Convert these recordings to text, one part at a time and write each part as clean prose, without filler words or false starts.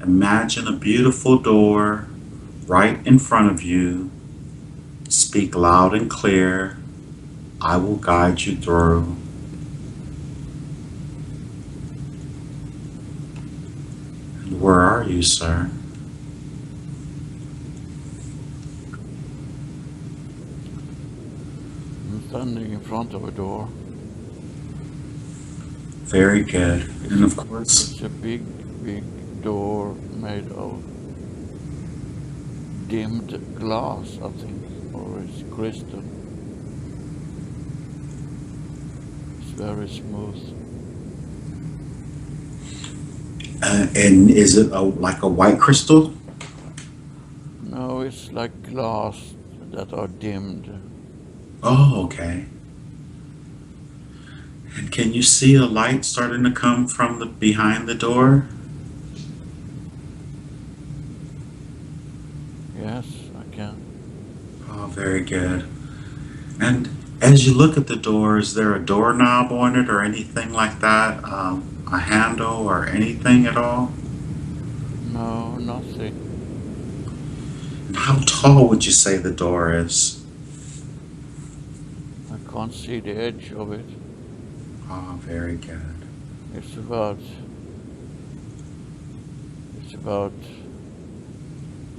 Imagine a beautiful door right in front of you. Speak loud and clear. I will guide you through. And where are you, sir? I'm standing in front of a door. Very good. It's And a of course, it's a big, big door made of dimmed glass, I think, or it's crystal. It's very smooth. and is it like a white crystal? No, it's like glass that are dimmed. Oh, okay. And can you see a light starting to come from the behind the door? Yes, I can. Oh, very good. And as you look at the door, is there a doorknob on it or anything like that? A handle or anything at all? No, nothing. And how tall would you say the door is? I can't see the edge of it. Oh, very good. It's about, it's about,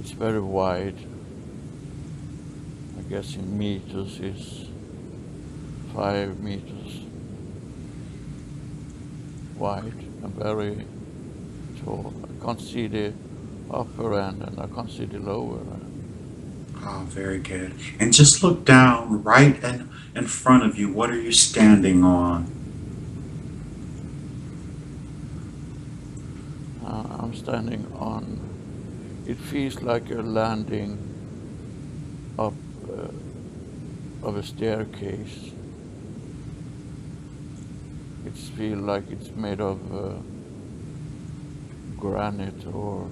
it's very wide. I guess in meters is 5 meters wide and very tall. I can't see the upper end and I can't see the lower end. Oh, very good. And just look down right in front of you. What are you standing on? I'm standing on, it feels like a landing up of a staircase. It feels like it's made of granite or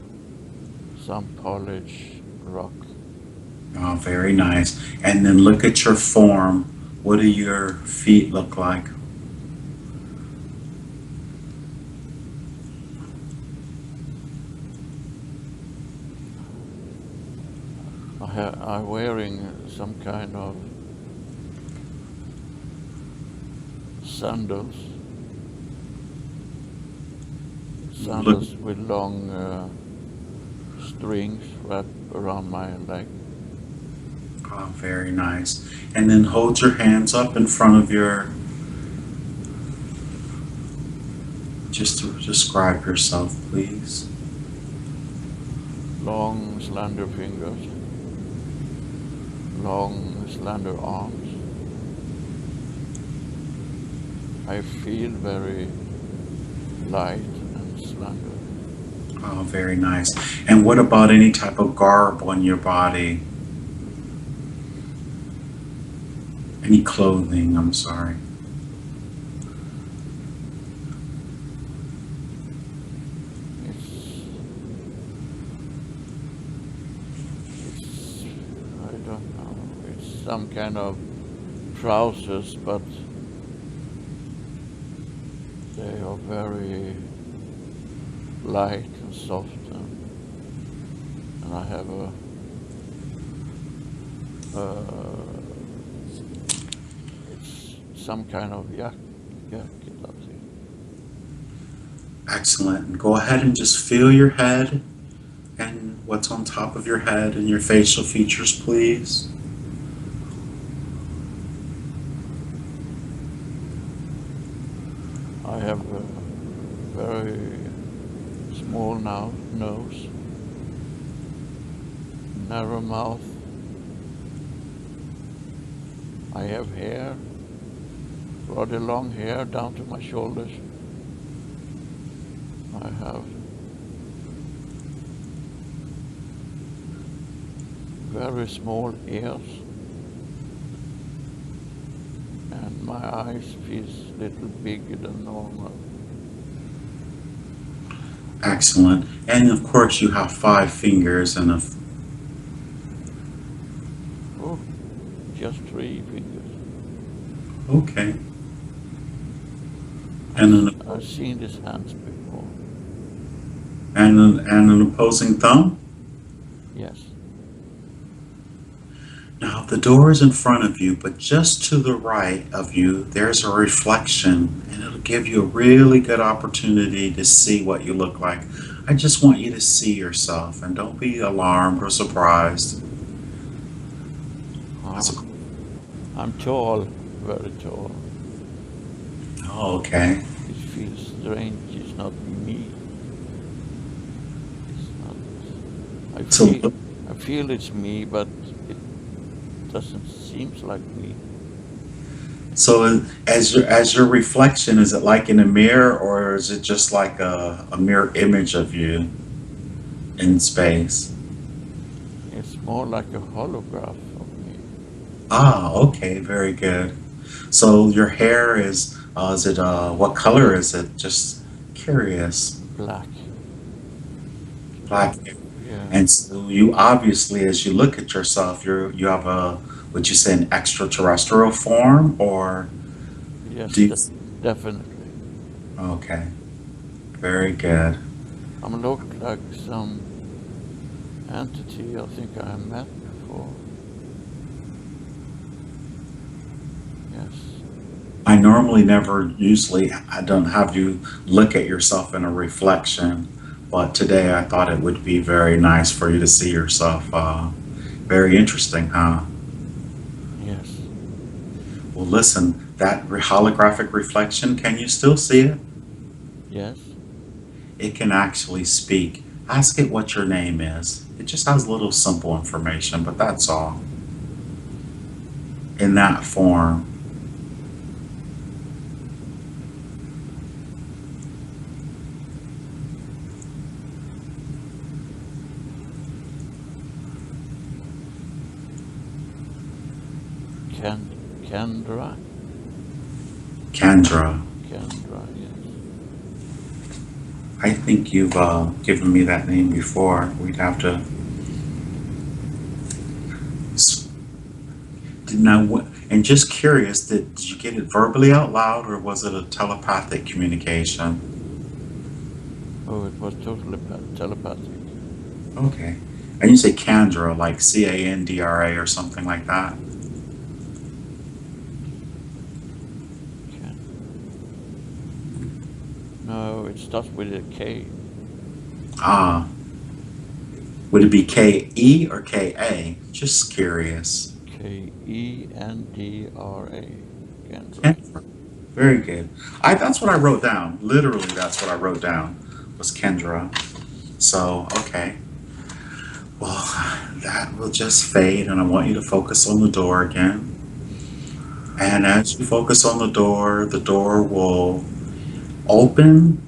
some polished rock. Oh, very nice. And then look at your form. What do your feet look like? I'm wearing some kind of sandals, Look. sandals with long strings wrapped around my leg. Oh, very nice. And then hold your hands up in front of your, just to describe yourself, please. Long, slender fingers, long, slender arms. I feel very light and slender. Oh, very nice. And what about any type of garb on your body? Any clothing, I'm sorry. It's, it's, I don't know, it's some kind of trousers, but they are very light and soft, and I have it's some kind of jacket, I think. Excellent. And go ahead and just feel your head and what's on top of your head and your facial features, please. I have a very small nose, narrow mouth. I have hair, rather long hair down to my shoulders. I have very small ears, and my eyes feels a little bigger than normal. Excellent. And of course, you have 5 fingers and a. Oh, just 3 fingers. Okay. And then, I've seen these hands before. and an opposing thumb. Yes. Now the door is in front of you, but just to the right of you, there's a reflection, and it'll give you a really good opportunity to see what you look like. I just want you to see yourself, and don't be alarmed or surprised. That's Oh, a, I'm tall, very tall. oh, okay. It feels strange. It's not me. It's not. I So, feel. I feel it's me, but it doesn't seem like me. so as your reflection, is it like in a mirror, or is it just like a mirror image of you in space? It's more like a holograph of me. Ah, okay, very good. So your hair is it, what color is it? Just curious. Black. Black. Yeah. And so you obviously, as you look at yourself, you have a, would you say an extraterrestrial form, or Yes. do you, Definitely. okay, very good. I'm look like some entity I think I met before. Yes. I normally never, usually, I don't have you look at yourself in a reflection, but today I thought it would be very nice for you to see yourself. Very interesting, huh? Yes. Well, listen, that holographic reflection, can you still see it? Yes. It can actually speak. Ask it what your name is. It just has little simple information, but that's all. In that form. Kendra. Kendra. Kendra. Yes. I think you've given me that name before. We'd have to. s- Now, and just curious, did you get it verbally out loud, or was it a telepathic communication? Oh, it was totally telepathic. Okay. And you say Candra, like Candra or something like that? Ken. No, it starts with a K. Ah, would it be Ke or Ka? Just curious. Kendra. Kendra. Kendra. Very good. That's what I wrote down. Literally, that's what I wrote down was Kendra. So, okay. Well, that will just fade, and I want you to focus on the door again. And as you focus on the door will open,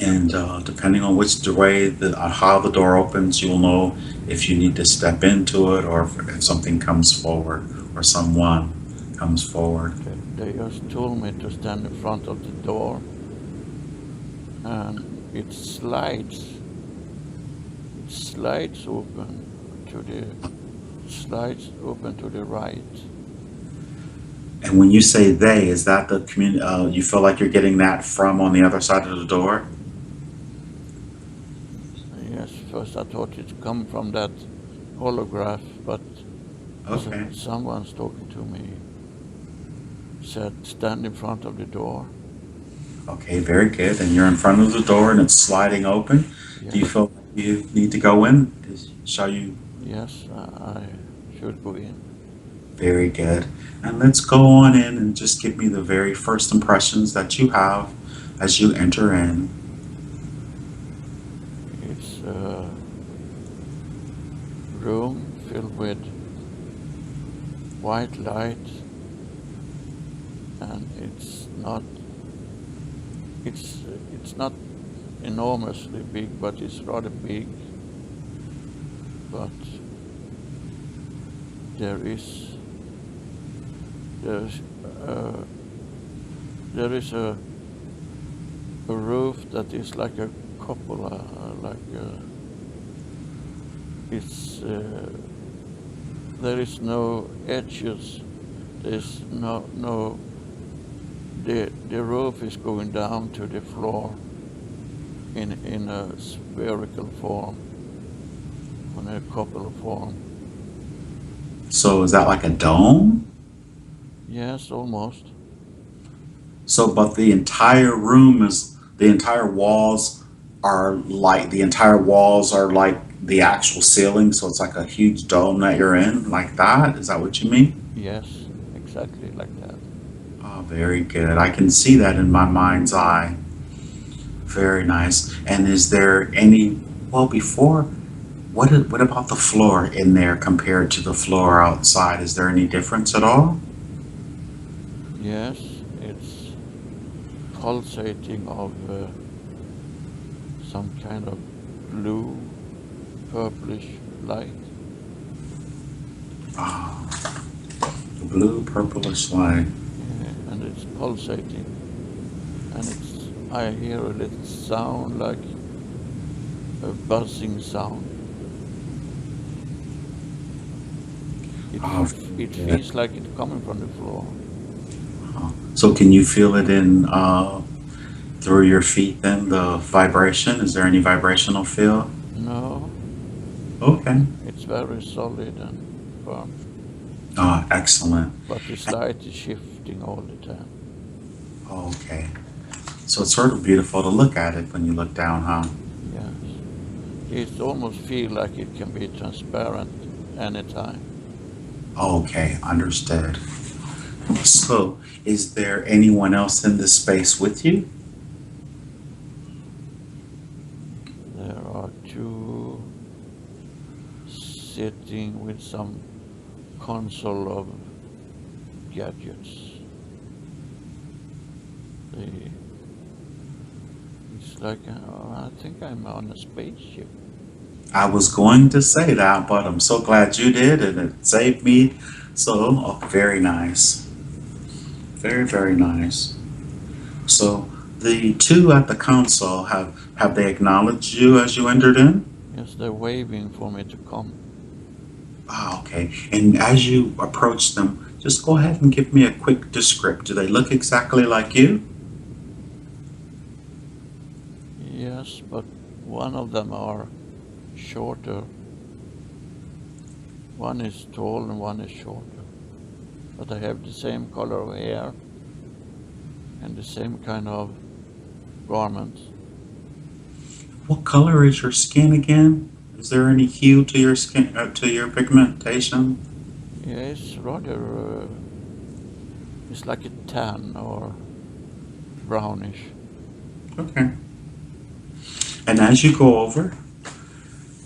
and depending on which way how the door opens, you'll know if you need to step into it, or if something comes forward, or someone comes forward. They just told me to stand in front of the door, and it slides open to the slides open to the right. And when you say they, is that the community? You feel like you're getting that from on the other side of the door? Yes, first I thought it come from that holograph, but Okay. someone's talking to me. Said stand in front of the door. Okay, very good. And you're in front of the door and it's sliding open. Do you Yes, feel like you need to go in? Shall you? yes, I should go in. Very good. And let's go on in and just give me the very first impressions that you have as you enter in. It's a room filled with white light, and it's not enormously big, but it's rather big. But there is there's there is a roof that is like a cupola, it's there is no edges. There's no the roof is going down to the floor in a spherical form, on a cupola form. So is that like a dome? Yes, almost. So, but the entire room is, the entire walls the entire walls are like the actual ceiling. So it's like a huge dome that you're in, like that. Is that what you mean? Yes, exactly like that. Oh, very good. I can see that in my mind's eye. Very nice. And is there any, well, before, what about the floor in there compared to the floor outside? Is there any difference at all? Yes, it's pulsating of some kind of blue, purplish light. Ah, the blue purplish light. Yeah, and it's pulsating, and I hear a little sound like a buzzing sound. Oh, It yeah. feels like it's coming from the floor. So can you feel it in through your feet then, the vibration? Is there any vibrational feel? No, Okay. it's very solid and firm, Ah, excellent. but this light is shifting all the time. Okay. So it's sort of beautiful to look at it when you look down, huh? Yes, it almost feels like it can be transparent anytime. Okay, understood. So is there anyone else in this space with you? There are two sitting with some console of gadgets. They, it's like I think I'm on a spaceship. I was going to say that, but I'm so glad you did, and it saved me. So, oh, very nice. Very, very nice. So the two at the console, have they acknowledged you as you entered in? Yes, they're waving for me to come. Ah, okay. And as you approach them, just go ahead and give me a quick description. Do they look exactly like you? Yes, but one of them are shorter. One is tall and one is shorter. But they have the same color of hair and the same kind of garments. What color is your skin again? Is there any hue to your skin, to your pigmentation? Yeah, it's rather, it's like a tan or brownish. Okay. And as you go over,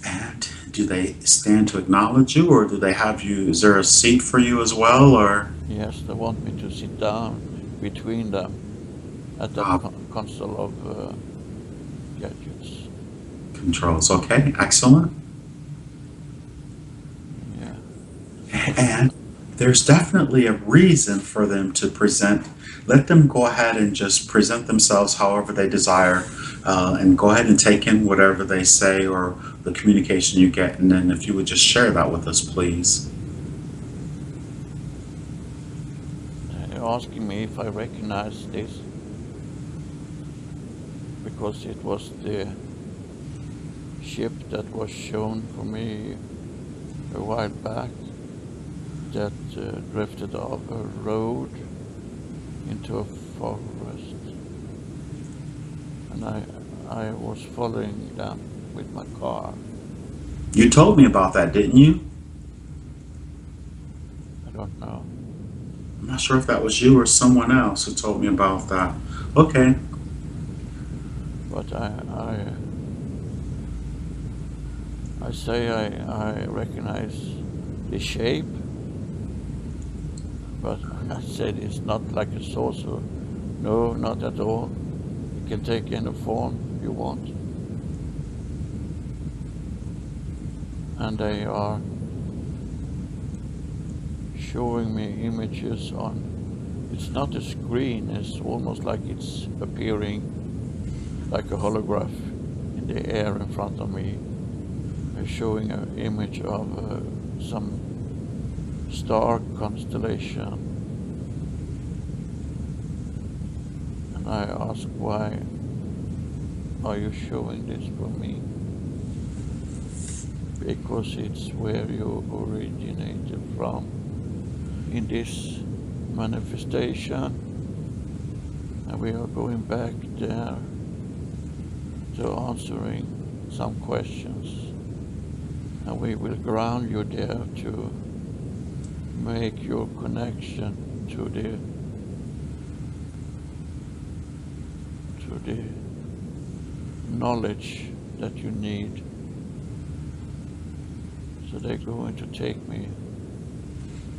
and do they stand to acknowledge you, or do they have you? Is there a seat for you as well, or? Yes, they want me to sit down between them at that Ah, console of gadgets. controls. Okay, excellent. Yeah. And there's definitely a reason for them to present. Let them go ahead and just present themselves however they desire, and go ahead and take in whatever they say or the communication you get. And then if you would just share that with us, please. They're asking me if I recognize this because it was the ship that was shown for me a while back that drifted off a road into a forest, and I was following them with my car. You told me about that, didn't you? I don't know, I'm not sure if that was you or someone else who told me about that. Okay. but I say I recognize the shape, but I said it's not like a saucer. No, not at all. It can take any form you want. And they are showing me images on, it's not a screen, it's almost like it's appearing like a holograph in the air in front of me. They're showing an image of some star constellation. And I ask, why are you showing this for me? because it's where you originated from in this manifestation, and we are going back there to answering some questions, and we will ground you there to make your connection to the knowledge that you need. So they're going to take me,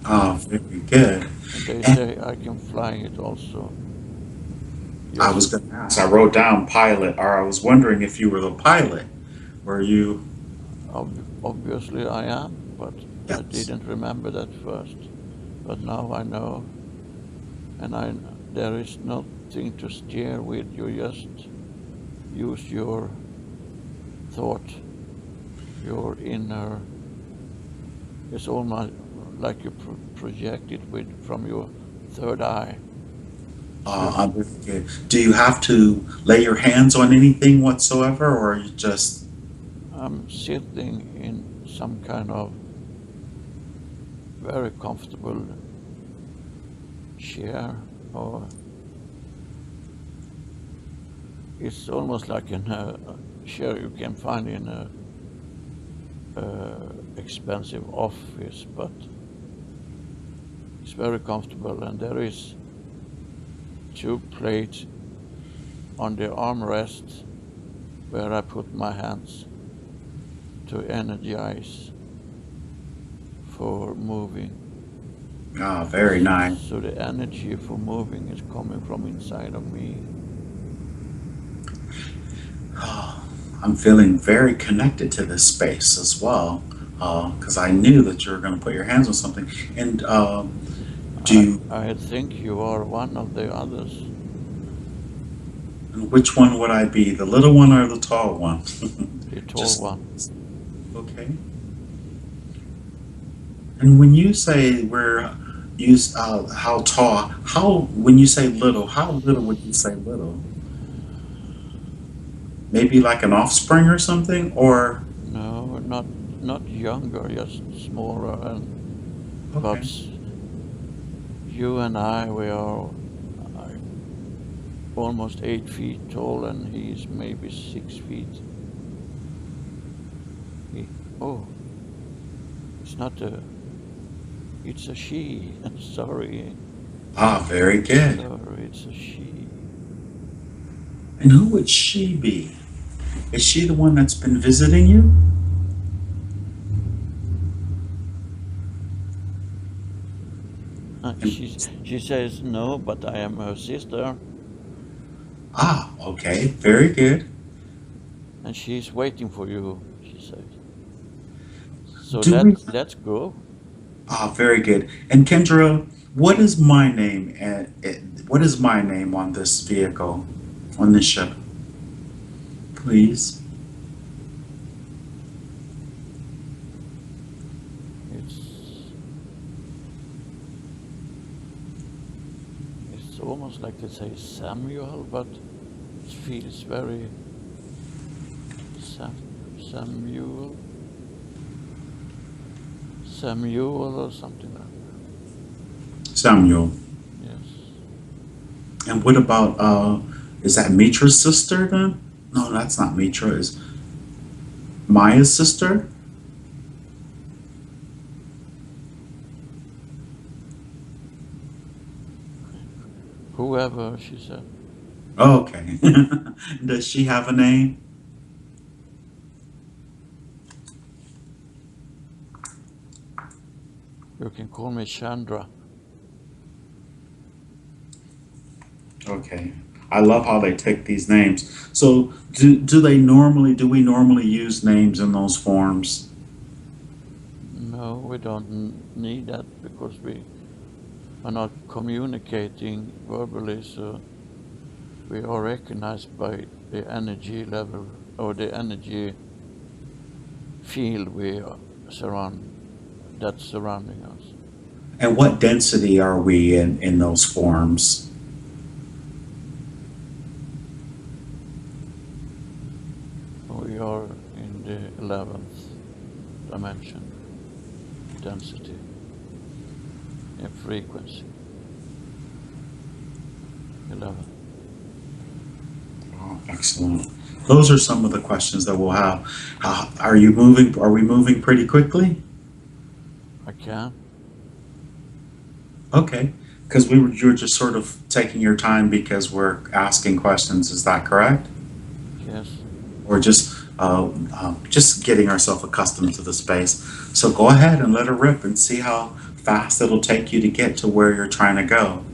Oh, very good. and they And say I can fly it also. I Yes, was going to ask, I wrote down pilot, or I was wondering if you were the pilot. Were you? obviously I am, but I Yes. didn't remember that first. But now I know, and there is nothing to steer with. You just use your thought, your inner. It's almost like you project it from your third eye. So I'm very good. Do you have to lay your hands on anything whatsoever, or are you just I'm sitting in some kind of very comfortable chair, or it's almost like a chair you can find in a expensive office, but it's very comfortable, and there is two plates on the armrest where I put my hands to energize for moving. very nice? So the energy for moving is coming from inside of me. Oh, I'm feeling very connected to this space as well, because I knew that you were going to put your hands on something. And do I think you are one of the others. and which one would I be, the little one or the tall one? The tall Just one. okay. And when you say we're use how tall, how when you say little, how little would you say little? Maybe like an offspring or something, or No, not younger, just smaller. And but okay. you and I, we are almost 8 feet tall, and he's maybe 6 feet. He, oh, it's not a, it's a she. Sorry, Ah, very good. sorry, it's a she. And who would she be? Is she the one that's been visiting you? And She says no, but I am her sister, ah, okay, very good. and she's waiting for you. She says. So Do we? let's go. Ah, very good. And Kendra, what is my name? What is my name on this vehicle, on this ship? Please. It's it's almost like they say Samuel, but it feels very Sam, Samuel, Samuel or something like Samuel. that. Yes. And what about is that Mitra's sister then? No, that's not Mitra. Is Maya's sister? Whoever, she said. Oh, okay. Does she have a name? You can call me Chandra. Okay. I love how they take these names. So do we normally use names in those forms? No, we don't need that because we are not communicating verbally, so we are recognized by the energy level or the energy field that's surrounding us. And what density are we in those forms? We are in the 11th dimension, density, and frequency. 11. Oh, excellent. Those are some of the questions that we'll have. Are you moving? Are we moving pretty quickly? I can. Okay, because you're just sort of taking your time because we're asking questions. Is that correct? Yes. Or just getting ourselves accustomed to the space. So go ahead and let her rip and see how fast it'll take you to get to where you're trying to go.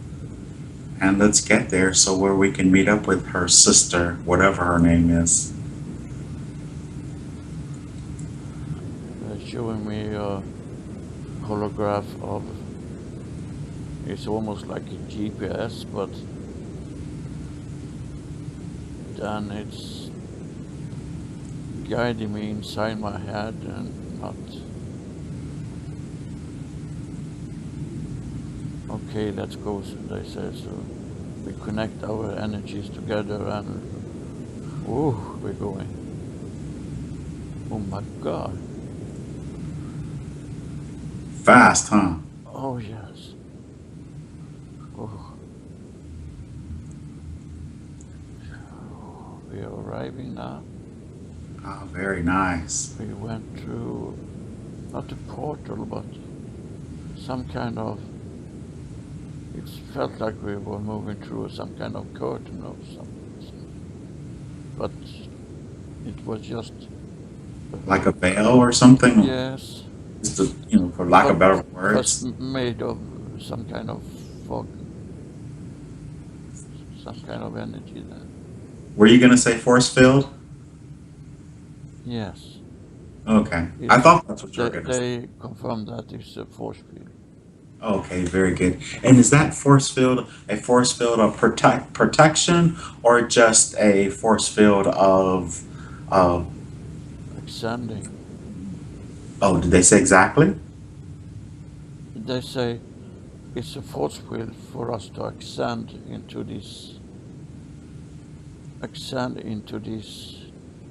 And let's get there so where we can meet up with her sister, whatever her name is. They're showing me a holograph of, it's almost like a GPS, but then it's guiding me inside my head and not. Okay, let's go, they say. So we connect our energies together and we're going. Oh my God. Fast, huh? Oh yes. Oh. We are arriving now. Oh, very nice. We went through, not a portal, but some kind of, it felt like we were moving through some kind of curtain or something. But it was just... Like a veil or something? Yes. Just for lack of better words. But made of some kind of fog, some kind of energy there. Were you going to say force field? Yes. Okay. I thought that's what you were They, going to say. they confirmed that it's a force field. Okay, very good. And is that force field a force field of protection or just a force field of, uh, Extending. oh, did they say exactly? They say it's a force field for us to ascend into this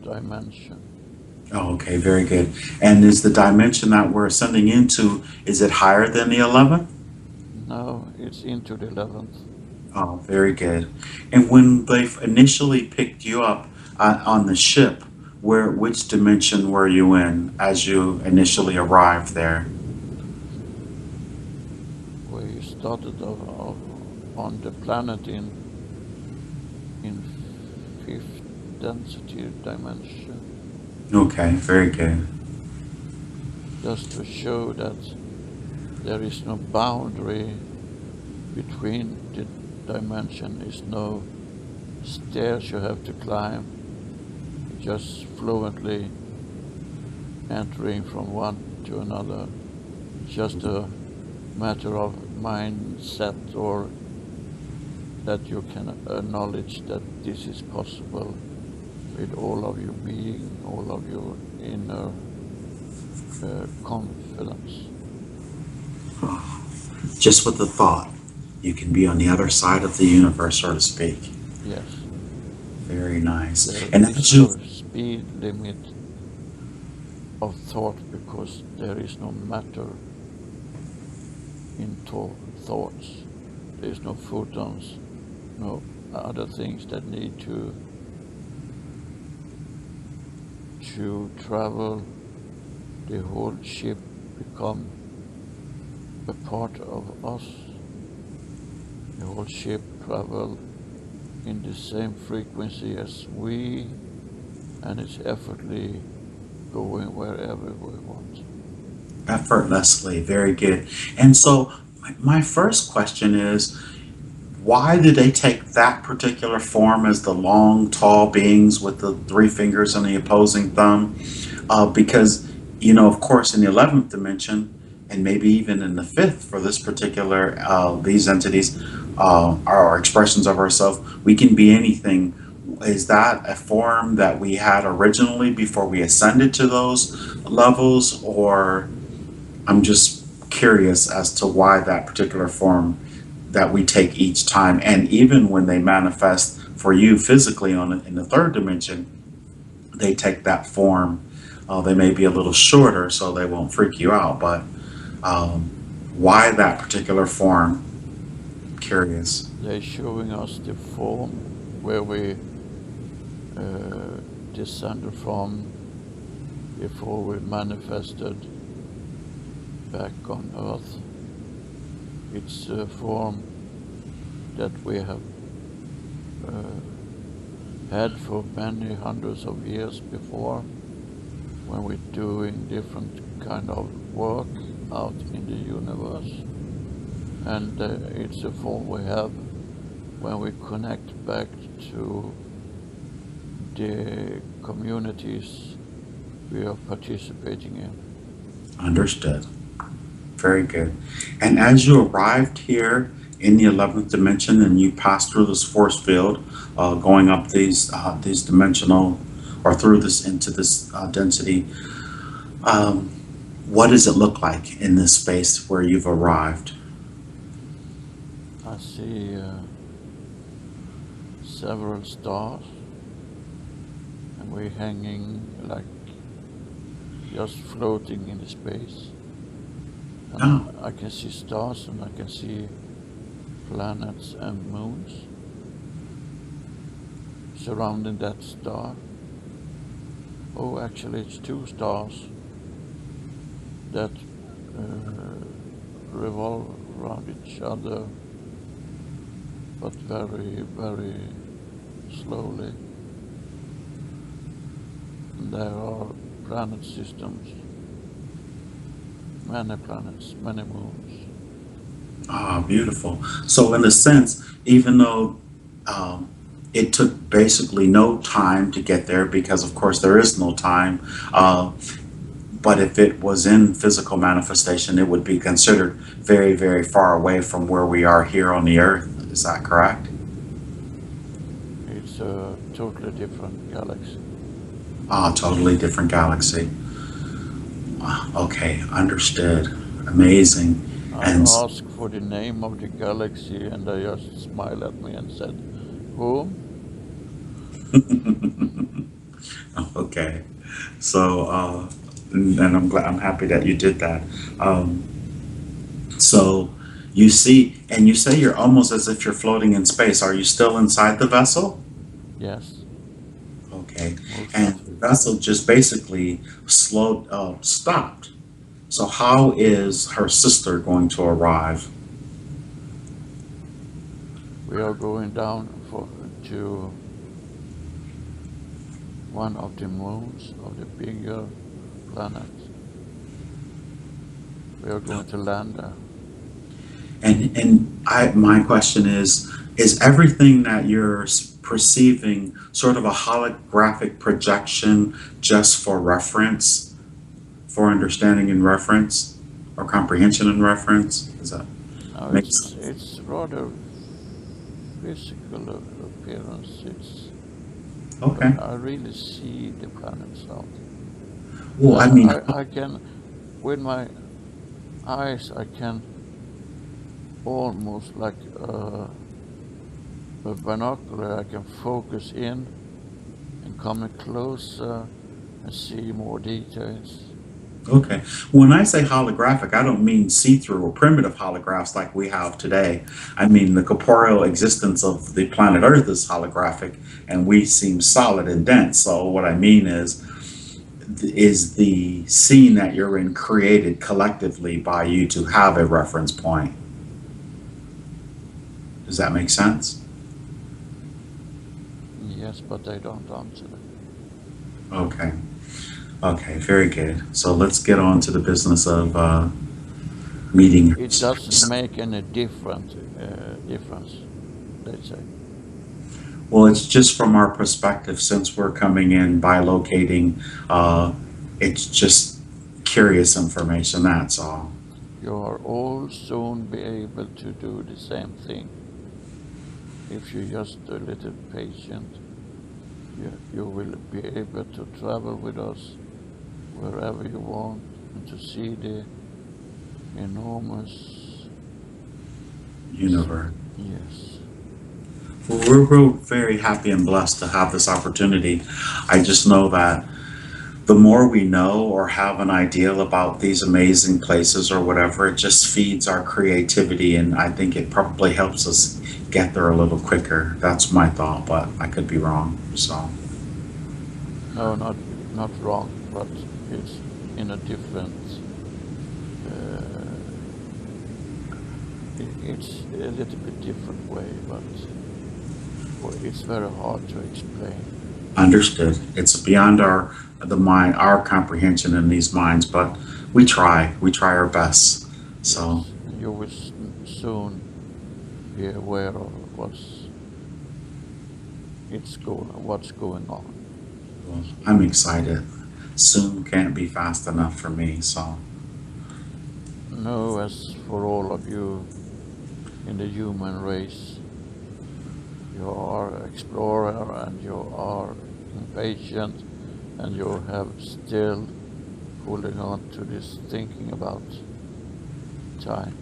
dimension. Oh, okay, very good. And is the dimension that we're ascending into, is it higher than the 11th? No, it's into the 11th. Oh, very good. And when they initially picked you up on the ship, which dimension were you in as you initially arrived there? We started off on the planet in fifth density dimension, Okay, very good. just to show that there is no boundary between the dimension. There's no stairs you have to climb. Just fluently entering from one to another. Just a matter of mindset, or that you can acknowledge that this is possible with all of your being, all of your inner confidence. Just with the thought, you can be on the other side of the universe, so to speak. Yes. Very nice. There And is as no you, speed limit of thought, because there is no matter in thoughts. There is no photons, no other things that need to travel. The whole ship become a part of us. The whole ship travel in the same frequency as we, and it's effortlessly going wherever we want. effortlessly, very good. And so, my first question is, why did they take that particular form as the long, tall beings with the three fingers and the opposing thumb? Because, of course, in the 11th dimension, and maybe even in the fifth for this particular, these entities, our expressions of ourselves, we can be anything. Is that a form that we had originally before we ascended to those levels? Or I'm just curious as to why that particular form that we take each time, and even when they manifest for you physically in the third dimension, they take that form. They may be a little shorter, so they won't freak you out. But um, why that particular form? Curious. They're showing us the form where we descended from before we manifested back on Earth. It's a form that we have had for many hundreds of years before, when we're doing different kind of work out in the universe. And it's a form we have when we connect back to the communities we are participating in. Understood. Very good. And as you arrived here in the 11th dimension and you passed through this force field, going up these dimensional, or through this into this density, um, what does it look like in this space where you've arrived? I see several stars, and we're hanging like just floating in the space. And Oh, I can see stars, and I can see planets and moons surrounding that star. Oh, actually, it's two stars that revolve around each other, but very, very slowly. And there are planet systems, many planets, many moons. ah, beautiful. So in a sense, even though it took basically no time to get there, because of course there is no time, uh, but if it was in physical manifestation, it would be considered very, very far away from where we are here on the earth. Is that correct? It's a totally different galaxy. Ah, totally different galaxy. Ah, okay, understood. Amazing. I And asked for the name of the galaxy, and they just smiled at me and said, "Whom?" okay, so and I'm happy that you did that. Um, so you see, and you say you're almost as if you're floating in space. Are you still inside the vessel? Yes, Okay, most and of the vessel just basically stopped. So how is her sister going to arrive? we are going down to one of the moons of the bigger planet. We are going to land there. And my question is everything that you're perceiving sort of a holographic projection just for reference, for understanding and reference, or comprehension and reference? Does that Now make sense? it's rather physical appearance. Okay. I really see the planets out. Well, I mean, I can, with my eyes, I can almost like a binocular. I can focus in and come closer and see more details. okay. When I say holographic, I don't mean see-through or primitive holographs like we have today. I mean the corporeal existence of the planet Earth is holographic, and we seem solid and dense. So what I mean is the scene that you're in created collectively by you to have a reference point. Does that make sense? Yes, but they don't answer it. Okay. Okay, very good. So let's get on to the business of meeting her. It doesn't make any difference, they say. Well, it's just from our perspective, since we're coming in by locating, it's just curious information, that's all. You are all soon be able to do the same thing. If you're just a little patient, you will be able to travel with us wherever you want and to see the enormous, Universe. yes. Well, we're very happy and blessed to have this opportunity. I just know that the more we know or have an ideal about these amazing places or whatever, it just feeds our creativity, and I think it probably helps us get there a little quicker. That's my thought, but I could be wrong. So, No, not wrong, but it's in a different. Uh, it's a little bit different way, but it's very hard to explain. understood. It's beyond the mind, our comprehension in these minds, but we try. We try our best. So, Yes, and you will soon be aware of what's going on. well, I'm excited. Soon can't be fast enough for me. So, No, as for all of you in the human race, you are explorer and you are impatient and you have still holding on to this thinking about time.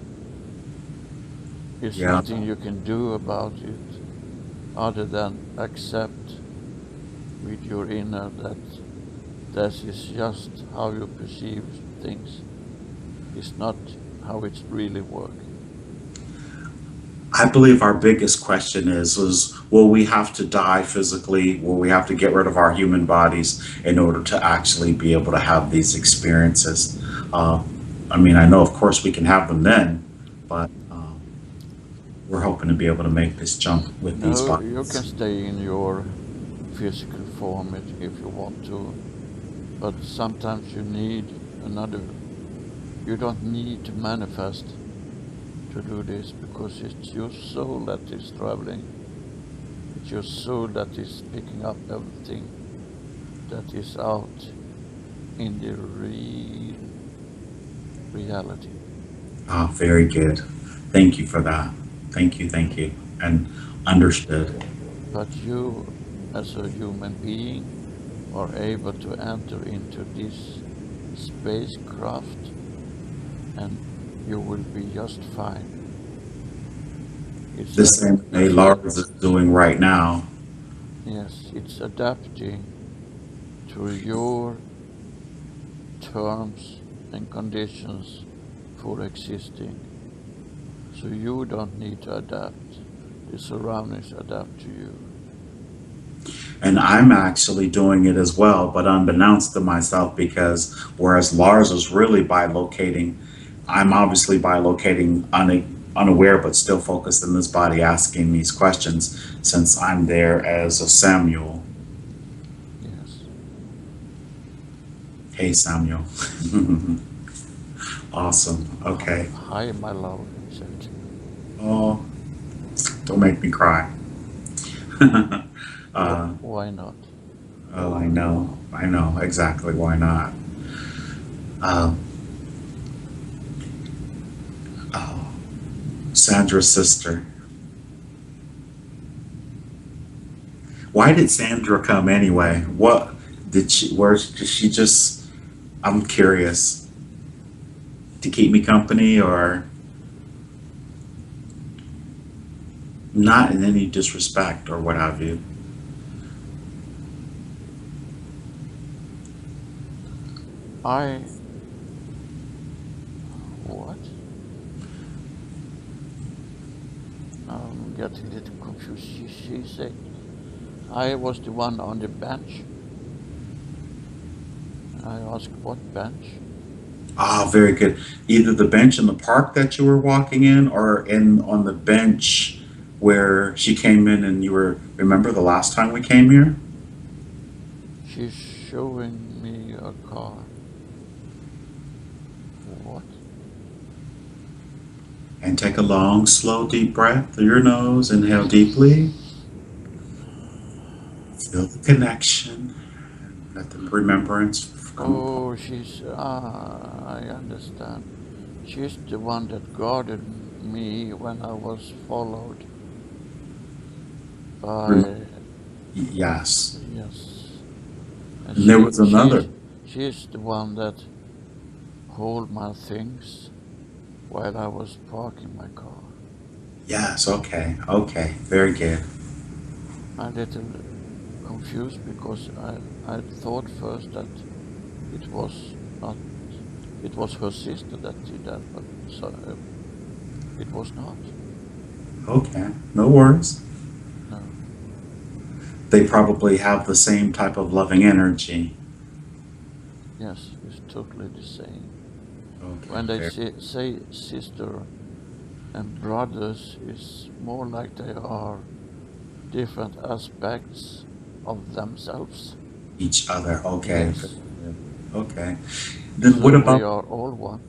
There's yeah. nothing you can do about it other than accept with your inner that that is just how you perceive things. It's not how it's really working. I believe our biggest question is will we have to die physically? Will we have to get rid of our human bodies in order to actually be able to have these experiences? Uh, I mean, I know, of course, we can have them then, but we're hoping to be able to make this jump with these No, you can bodies. stay in your physical form if you want to, but sometimes you need another. You don't need to manifest to do this because it's your soul that is traveling. It's your soul that is picking up everything that is out in the reality. Ah, very good. Thank you for that. Thank you, thank you. And understood. But you, as a human being, are able to enter into this spacecraft and you will be just fine. It's The a, same way it's a, Lars is doing right now. yes, it's adapting to your terms and conditions for existing. So you don't need to adapt. The surroundings adapt to you. And I'm actually doing it as well, but unbeknownst to myself, because whereas Lars is really bilocating, I'm obviously bilocating unaware, but still focused in this body asking these questions since I'm there as a Samuel. Yes. Hey, Samuel. Awesome. Okay. Hi, my love, he said. Oh, don't make me cry. uh, Why not? oh, I know. I know exactly why not. Um, oh, Sandra's sister. Why did Sandra come anyway? What did she? Where did she just? I'm curious. To keep me company, or not in any disrespect, or what have you. I. What? I'm getting a little confused. She said I was the one on the bench. I asked what bench? Ah, very good. Either the bench in the park that you were walking in, or in on the bench where she came in, and you were. Remember the last time we came here? She's showing me a car. What? And take a long, slow, deep breath through your nose. Inhale deeply. Feel the connection. Let the remembrance come upon. Oh, I understand. She's the one that guarded me when I was followed by, Yes. yes. And And there was another. she's the one that hold my things while I was parking my car. Yes. Okay. Okay. Very good. I'm a little confused because I thought first that it was not. It was her sister that did that, but so, it was not. Okay, no worries. No. They probably have the same type of loving energy. Yes, it's totally the same. Okay, When they fair. say sister and brothers, it's more like they are different aspects of themselves. Each other. Okay, very Yes. good. Okay. Then what So we about, are all one.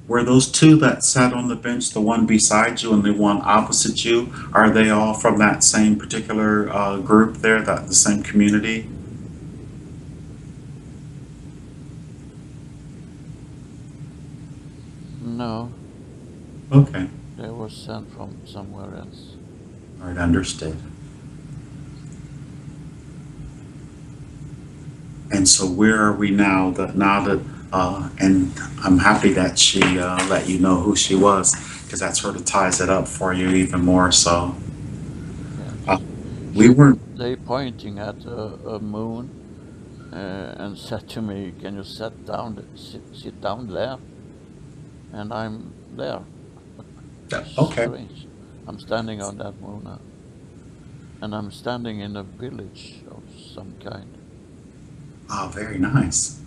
were those two that sat on the bench, the one beside you and the one opposite you, are they all from that same particular group there, that the same community? No, Okay. they were sent from somewhere else. All right, understood. And so where are we now? That now that and I'm happy that she let you know who she was, because that sort of ties it up for you even more. So uh, Yes. we weren't. They pointing at a moon and said to me, "Can you sit down there?" And I'm there. It's Okay. strange. I'm standing on that moon now, and I'm standing in a village of some kind. Ah, very nice.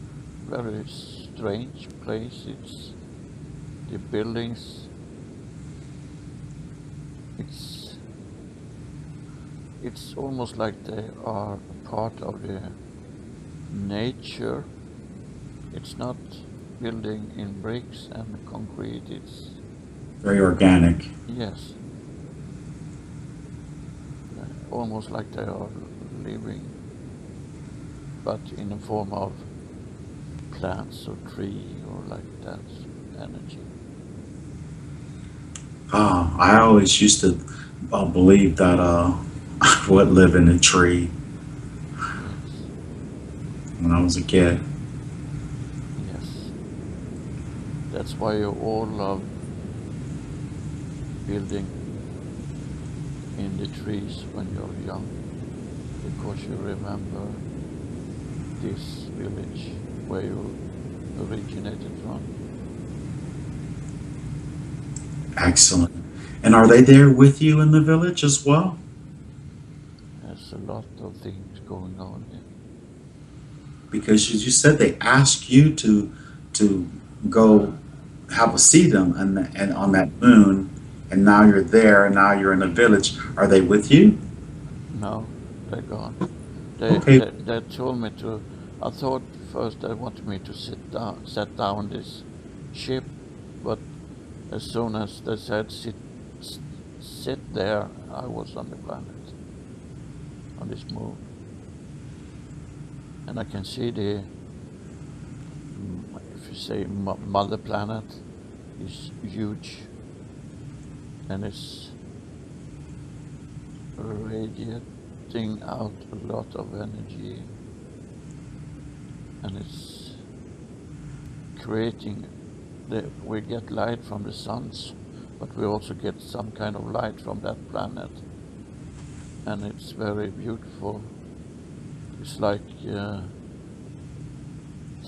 Very strange place. It's the buildings. It's it's almost like they are a part of the nature. It's not building in bricks and concrete. It's Very organic. yes, almost like they are living, but in a form of plants or tree or like that energy. I always used to believe that I would live in a tree Yes, when I was a kid. yes. That's why you all love building in the trees when you're young, because you remember this village where you originated from. Excellent. And are they there with you in the village as well? There's a lot of things going on here. Because as you said, they asked you to go have a seat and on that moon, and now you're there, and now you're in a village. Are they with you? No, they're gone. Okay. They told me to. I thought first they wanted me to set down this ship, but as soon as they said sit there, I was on the planet, on this moon, and I can see the, if you say mother planet, is huge, and it's radiating out a lot of energy, and it's creating we get light from the suns, but we also get some kind of light from that planet, and it's very beautiful. It's like I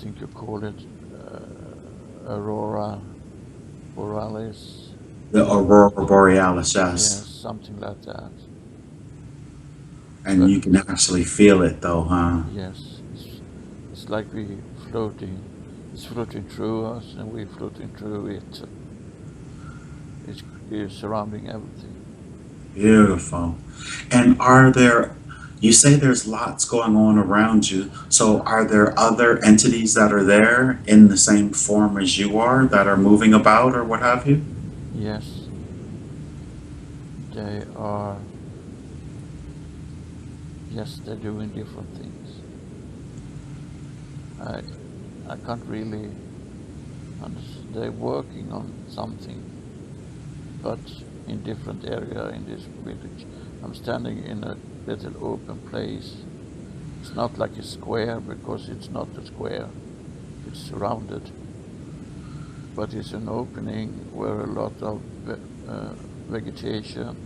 think you call it aurora borealis. The aurora borealis, Yes, yes. something like that. And But you can actually feel it though, huh? yes, it's like we floating. It's floating through us, and we're floating through it. It's surrounding everything. Beautiful. And are there, you say there's lots going on around you, so are there other entities that are there in the same form as you are that are moving about or what have you? Yes, they are. Yes, they're doing different things. I I can't really understand. They're working on something, but in different area in this village. I'm standing in a little open place. It's not like a square because it's not a square. It's surrounded, but it's an opening where a lot of vegetation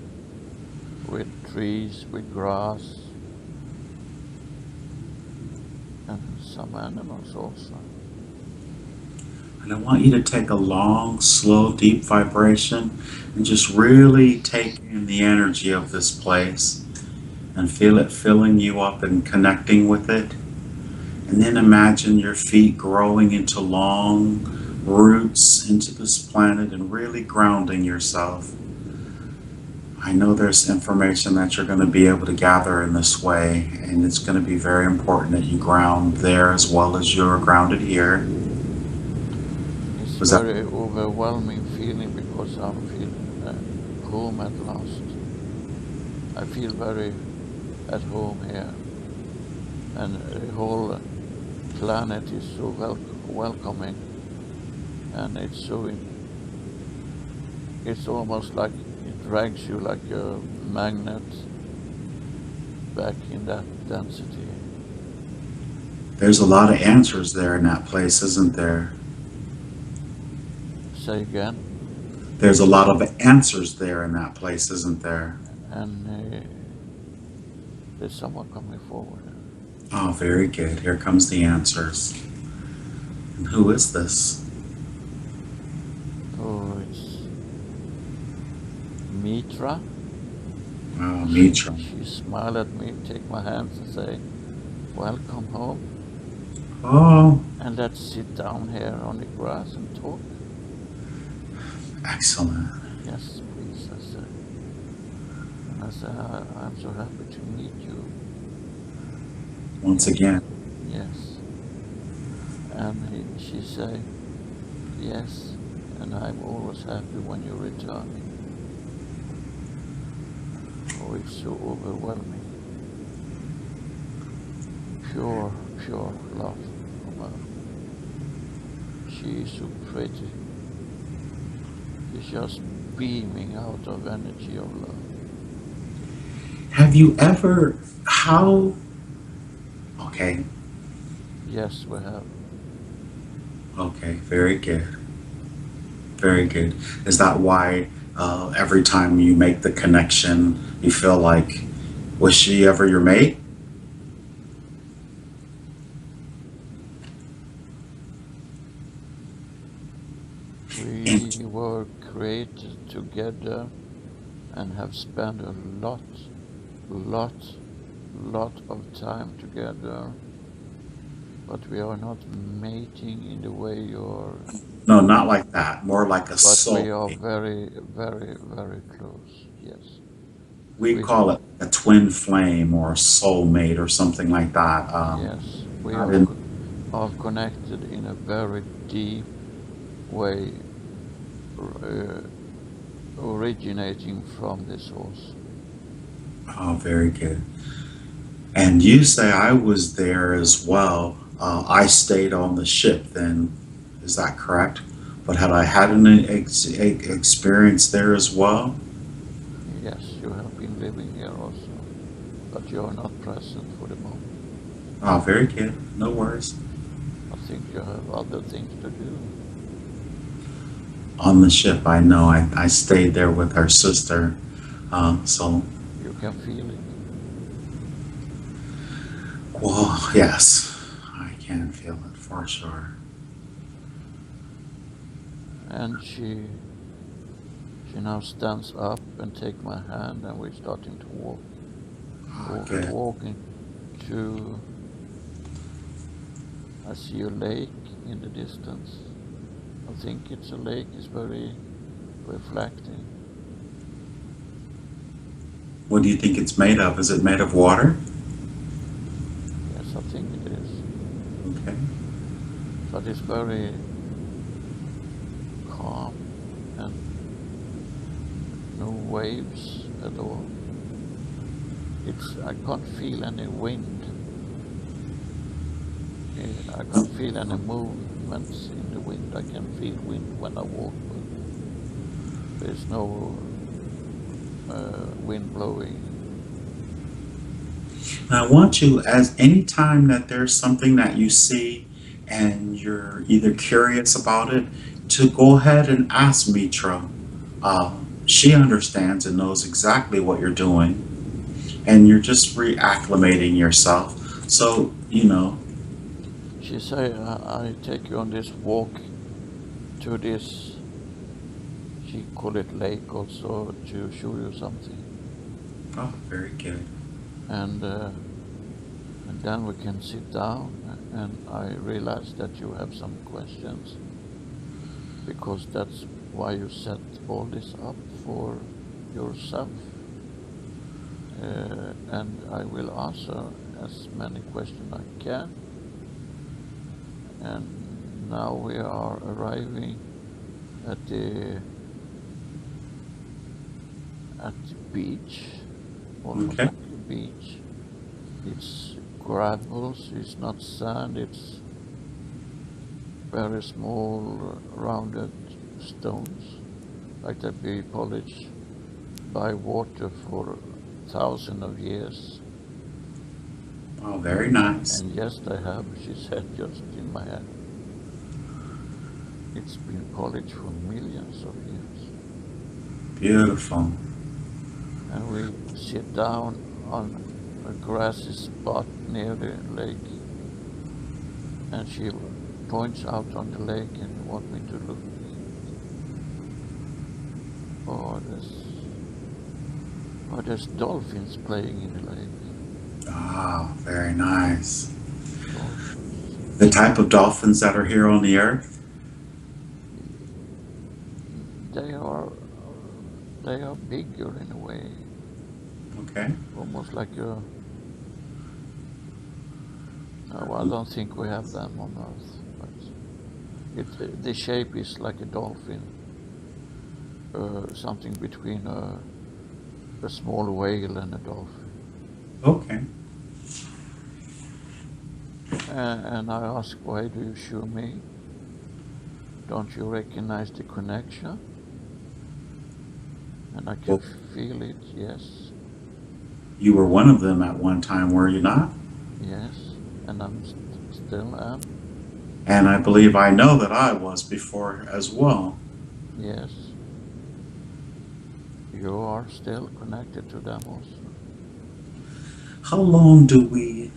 with trees, with grass, and some animals also. And I want you to take a long, slow, deep vibration and just really take in the energy of this place and feel it filling you up and connecting with it. And then imagine your feet growing into long roots into this planet and really grounding yourself. I know there's information that you're going to be able to gather in this way, and it's going to be very important that you ground there as well as you're grounded here. It's Was that very overwhelming feeling because I'm feeling home at last. I feel very at home here, and the whole planet is so welcoming, and it's almost like it drags you like a magnet back in that density. there's a lot of answers there in that place, isn't there? Say again, There's a lot of answers there in that place, isn't there? and there's someone coming forward. Oh, very good. Here comes the answers. And who is this? Oh, it's Mitra. Oh, Mitra. She smiled at me, take my hands and say, "Welcome home." Oh, And let's sit down here on the grass and talk. excellent. Yes, please, I said. And I said, I'm so happy to meet you. Once again. Yes. And she said, yes, and I'm always happy when you return. Oh, it's so overwhelming. Pure, pure love from her. She is so pretty. She's just beaming out of energy of love. Have you ever, how, okay, Yes, we have. okay, very good. Very good. Is that why every time you make the connection, you feel like, was she ever your mate? We were created together and have spent a lot of time together, but we are not mating in the way you're, No, not like that. More like a but we soul are mate. very, very, very close. Yes. We We, call it a twin flame or a soul mate or something like that. yes, we Not in, are connected in a very deep way, uh, originating from the source. oh, very good. And you say I was there as well. I stayed on the ship then. Is that correct? But had I had an experience there as well? Yes, you have been living here also, but you are not present for the moment. Oh, very good. No worries. I think you have other things to do. On the ship, I know. I stayed there with her sister. So, You can feel it. well, yes, I can feel it for sure. And she now stands up and take my hand, and we're starting to walk, Okay. walking to. I see a lake in the distance. I think it's a lake. It's very reflecting. What do you think it's made of? Is it made of water? Yes, I think it is. Okay. But it's very calm and no waves at all. I can't feel any wind. I can't feel any movements in the wind. I can feel wind when I walk, but there's no wind blowing. I want you, as any time that there's something that you see and you're either curious about it, to go ahead and ask Mitra. She understands and knows exactly what you're doing, and you're just reacclimating yourself. So, she say, I take you on this walk to this, she call it lake also, to show you something. Oh, very good. And then we can sit down, and I realize that you have some questions, because that's why you set all this up for yourself. And I will answer as many questions I can. And now we are arriving at the beach, almost Okay. like a beach. It's gravels, it's not sand, it's very small rounded stones, like they be polished by water for thousands of years. Oh, very nice. And yes, they have, she said just in my head. It's been polished for millions of years. Beautiful. And we sit down on a grassy spot near the lake, and she points out on the lake and wants me to look. Oh, there's dolphins playing in the lake. Ah, very nice. Dolphins. The type of dolphins that are here on the earth? They are bigger in a way, Okay. almost like a. No, I don't think we have them on Earth, but the shape is like a dolphin, something between a small whale and a dolphin. Okay. And I ask, why do you show me? Don't you recognize the connection? And I can Well, feel it, yes, you were one of them at one time, were you not? yes, and I'm still am, And I believe I know that I was before as well. yes. You are still connected to them also. How long do we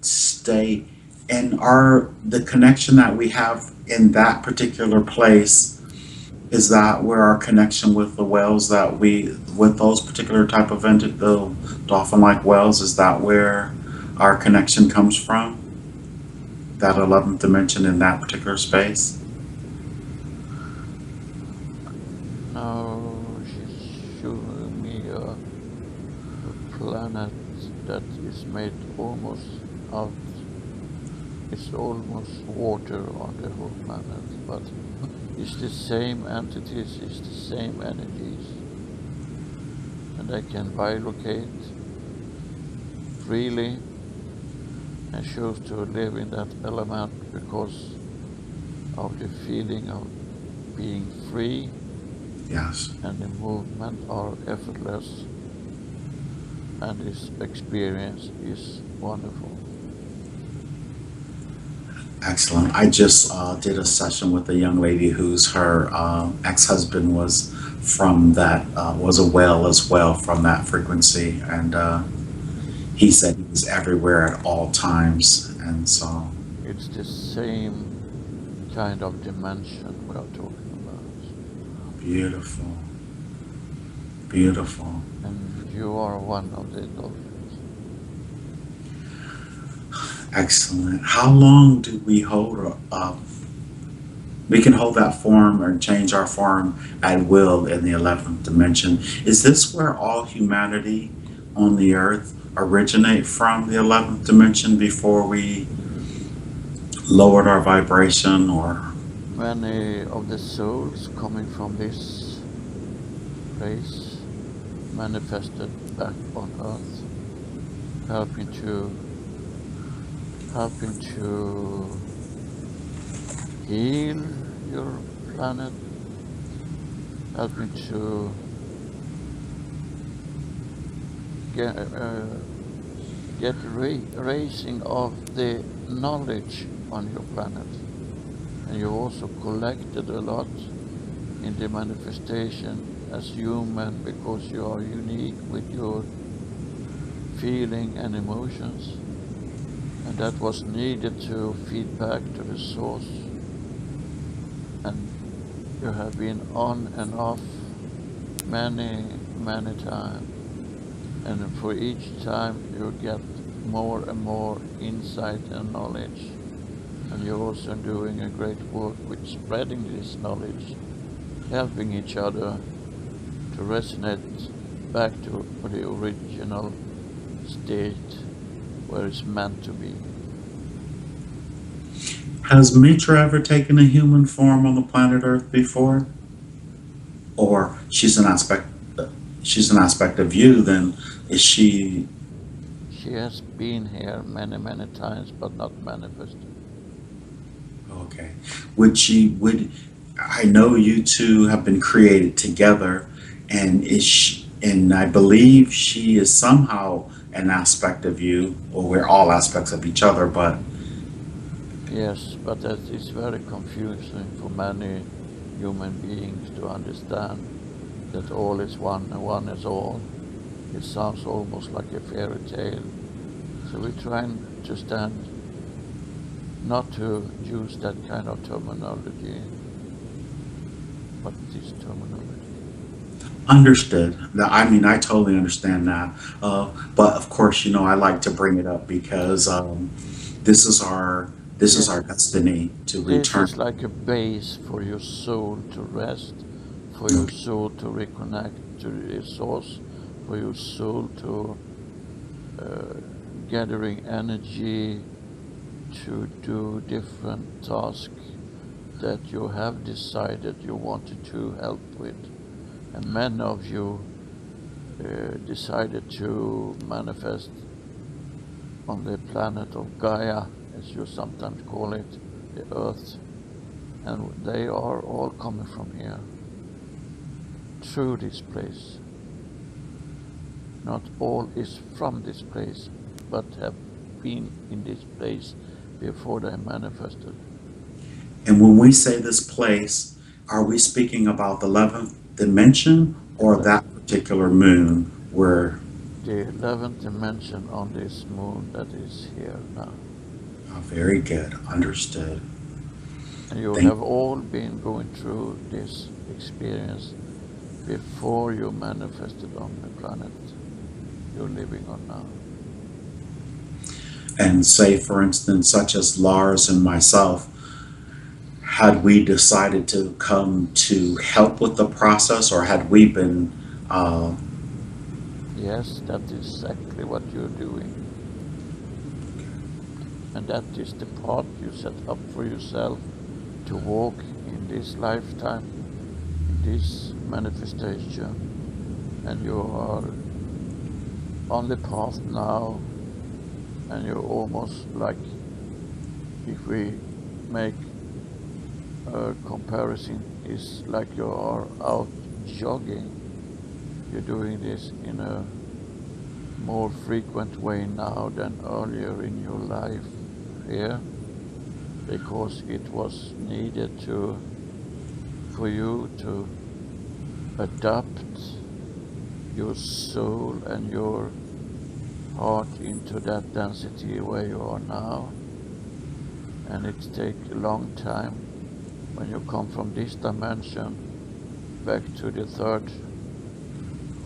stay and are the connection that we have in that particular place, is that where our connection with the whales that we with those particular type of the dolphin like whales, is that where our connection comes from, that 11th dimension in that particular space? Now she's showing me a planet that is made almost out. It's almost water on the whole planet, but it's the same entities, it's the same energies, and they can bilocate freely and choose to live in that element because of the feeling of being free, Yes. and the movement are effortless, and this experience is wonderful. Excellent. I just did a session with a young lady whose her ex-husband was from that was a whale as well from that frequency, and he said he was everywhere at all times, and so It's the same kind of dimension we are talking about. beautiful, beautiful. And you are one of the dolphins. Excellent. How long do we hold? We can hold that form or change our form at will in the 11th dimension. Is this where all humanity on the earth originate from, the 11th dimension, before we lowered our vibration? Or Many of the souls coming from this place manifested back on earth, helping to heal your planet, helping to get raising of the knowledge on your planet. And you also collected a lot in the manifestation as human, because you are unique with your feeling and emotions. And that was needed to feed back to the source. And you have been on and off many, many times. And for each time you get more and more insight and knowledge. And you're also doing a great work with spreading this knowledge, helping each other to resonate back to the original state where it's meant to be. Has Mitra ever taken a human form on the planet Earth before? Or she's an aspect of you, then is she? She has been here many, many times, but not manifested. Okay. Would I know you two have been created together, and and I believe she is somehow an aspect of you, or we're all aspects of each other, but Yes, but that is very confusing for many human beings to understand that all is one and one is all. It sounds almost like a fairy tale. So we're trying to stand not to use that kind of terminology, but this terminology. understood. I mean, I totally understand that. But of course, I like to bring it up because this is our this is Yes, our destiny to this return. is like a base for your soul to rest, for your soul to reconnect to the source, for your soul to uh, gathering energy to do different tasks that you have decided you wanted to help with. And many of you decided to manifest on the planet of Gaia, as you sometimes call it, the Earth. And they are all coming from here, through this place. Not all is from this place, but have been in this place before they manifested. And when we say this place, are we speaking about the 11th dimension or The, that particular moon where? the 11th dimension on this moon that is here now. Oh, very good, understood. And you Thank. have all been going through this experience before you manifested on the planet you're living on now. And say, for instance, such as Lars and myself, had we decided to come to help with the process, or had we been? Uh, Yes, that is exactly what you're doing. And that is the path you set up for yourself to walk in this lifetime, in this manifestation. And you are on the path now, and you're almost like, if we make a comparison, is like you are out jogging. You're doing this in a more frequent way now than earlier in your life here, because it was needed for you to adapt your soul and your heart into that density where you are now. And it takes a long time when you come from this dimension back to the third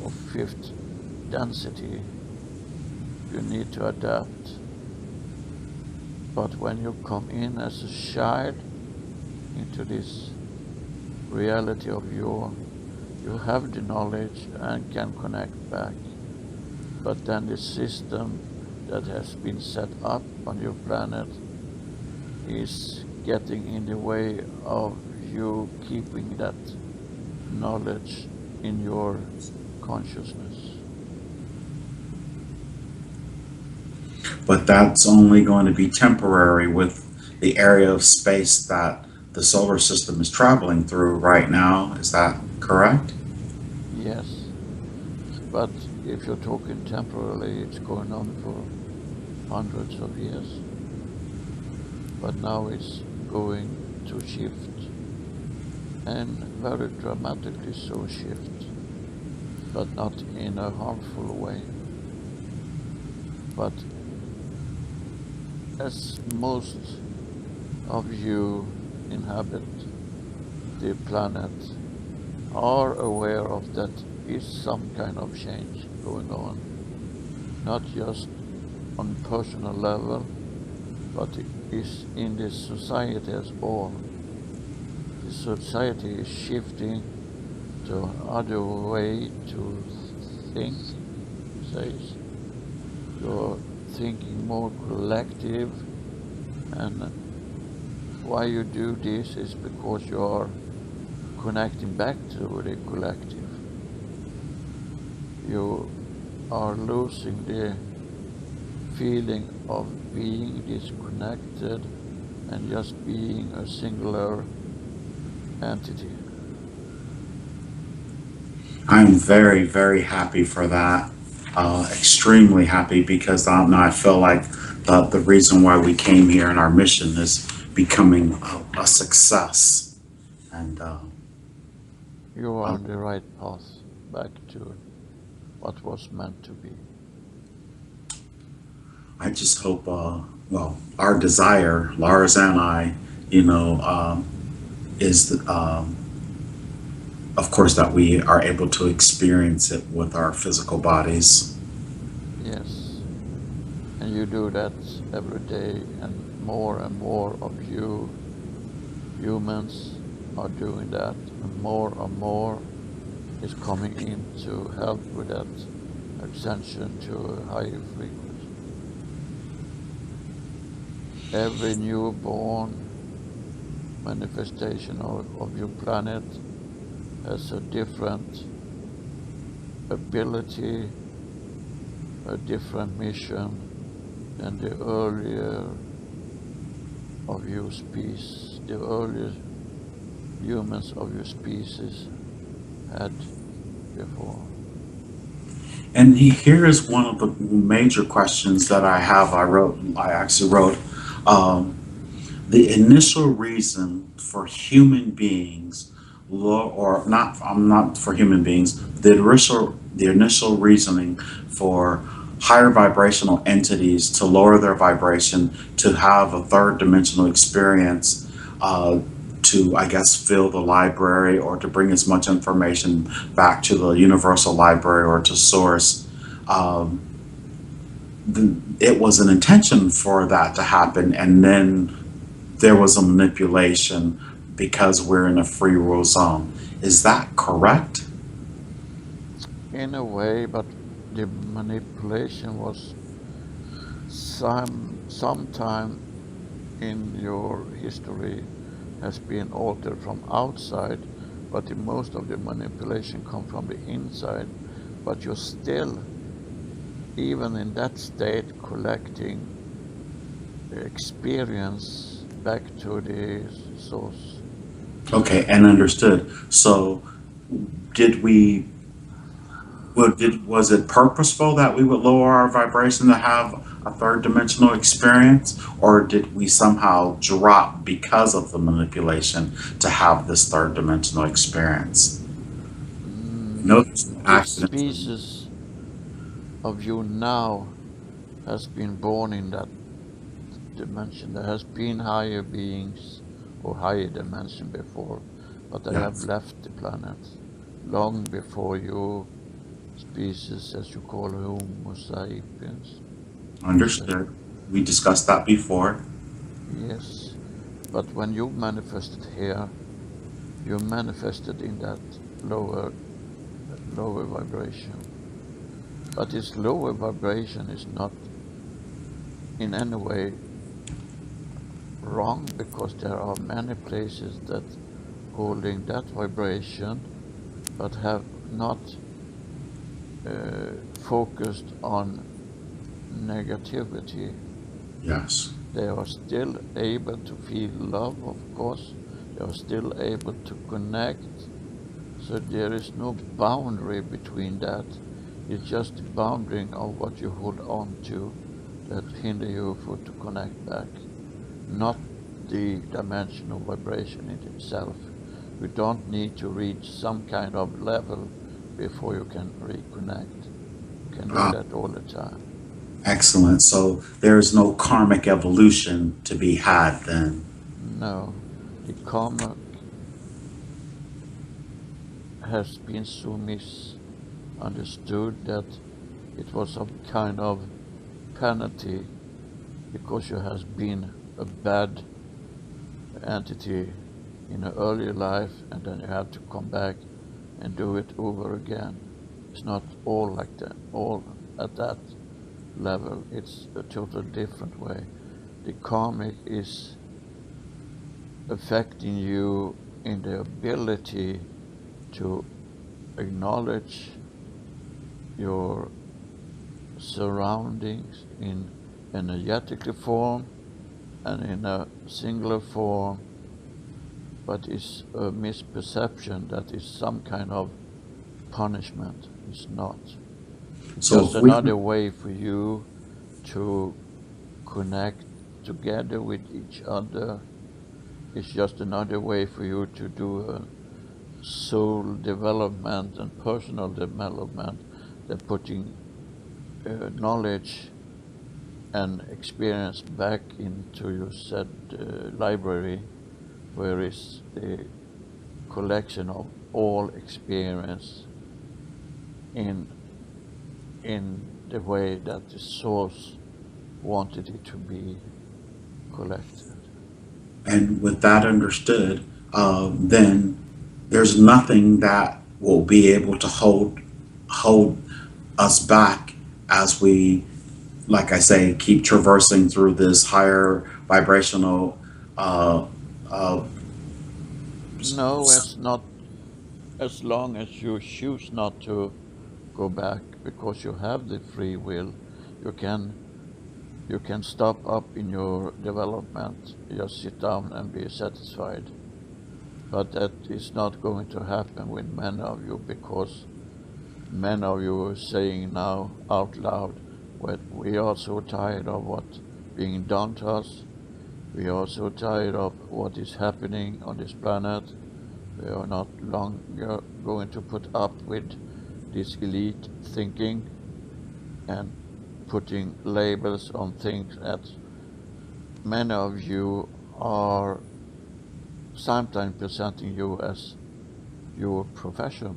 or fifth density. You need to adapt. But when you come in as a child into this reality of you have the knowledge and can connect back. But then the system that has been set up on your planet is getting in the way of you keeping that knowledge in your consciousness. but that's only going to be temporary with the area of space that the solar system is traveling through right now. Is that correct? Yes, but if you're talking temporarily, it's going on for hundreds of years. But now it's going to shift, and very dramatically so shift, but not in a harmful way, but as most of you inhabit the planet are aware of, that is some kind of change going on, not just on personal level, but it is in the society as all. The society is shifting to another way to think, says. You're thinking more collective, and why you do this is because you are connecting back to the collective. You are losing the feeling of being disconnected and just being a singular entity. I'm very, very happy for that. Extremely happy because I feel like the reason why we came here and our mission is becoming a success. And You are I, on the right path back to what was meant to be. I just hope, well, our desire, Lars and I, you know, is, of course, that we are able to experience it with our physical bodies. Yes, and you do that every day, and more of you humans are doing that, and more is coming in to help with that ascension to a higher frequency. Every newborn manifestation of your planet has a different ability, a different mission than the earlier of your species, the earlier humans of your species had before. And here is one of the major questions that I have. I actually wrote, um, the initial reason for human beings, or not, I'm not for human beings, the initial reasoning for higher vibrational entities to lower their vibration, to have a third dimensional experience, uh, to, I guess, fill the library or to bring as much information back to the universal library or to source. Um, it was an intention for that to happen, and then there was a manipulation because we're in a free will zone. Is that correct? In a way, but the manipulation was sometime in your history has been altered from outside, but most of the manipulation come from the inside. But you're still, even in that state, collecting experience back to the source. Okay, and understood. So, did we? Was it purposeful that we would lower our vibration to have a third dimensional experience, or did we somehow drop because of the manipulation to have this third dimensional experience? No The accidents. species of you now has been born in that dimension. There has been higher beings or higher dimension before, but they have Yes, left the planet long before your species, as you call Homo sapiens. understood. We discussed that before. Yes, but when you manifested here, you manifested in that lower lower vibration. But this lower vibration is not in any way wrong, because there are many places that holding that vibration but have not focused on negativity. Yes. They are still able to feel love, of course. They are still able to connect. So there is no boundary between that. It's just the boundary of what you hold on to that hinder you to connect back, not the dimensional vibration in itself. You don't need to reach some kind of level before you can reconnect. You can do Ah, that all the time. Excellent. So there's no karmic evolution to be had then. No, the karma has been so misunderstood that it was some kind of penalty because you have been a bad entity in an earlier life, and then you have to come back and do it over again. It's not all like that, all at that level. It's a totally different way. The karmic is affecting you in the ability to acknowledge your surroundings in energetically form and in a singular form, but it's a misperception that is some kind of punishment. It's not. It's So just if we, another way for you to connect together with each other. It's just another way for you to do a soul development and personal development. They're putting knowledge and experience back into your said library, where is the collection of all experience in the way that the source wanted it to be collected. and with that understood, then there's nothing that will be able to hold us back as we, like I say, keep traversing through this higher vibrational. Uh, uh, No, it's not, as long as you choose not to go back, because you have the free will. You can you can stop up in your development, just sit down and be satisfied. But that is not going to happen with many of you, because many of you are saying now out loud, well, we are so tired of what being done to us. We are so tired of what is happening on this planet. We are not longer going to put up with this elite thinking and putting labels on things that many of you are sometimes presenting you as your profession.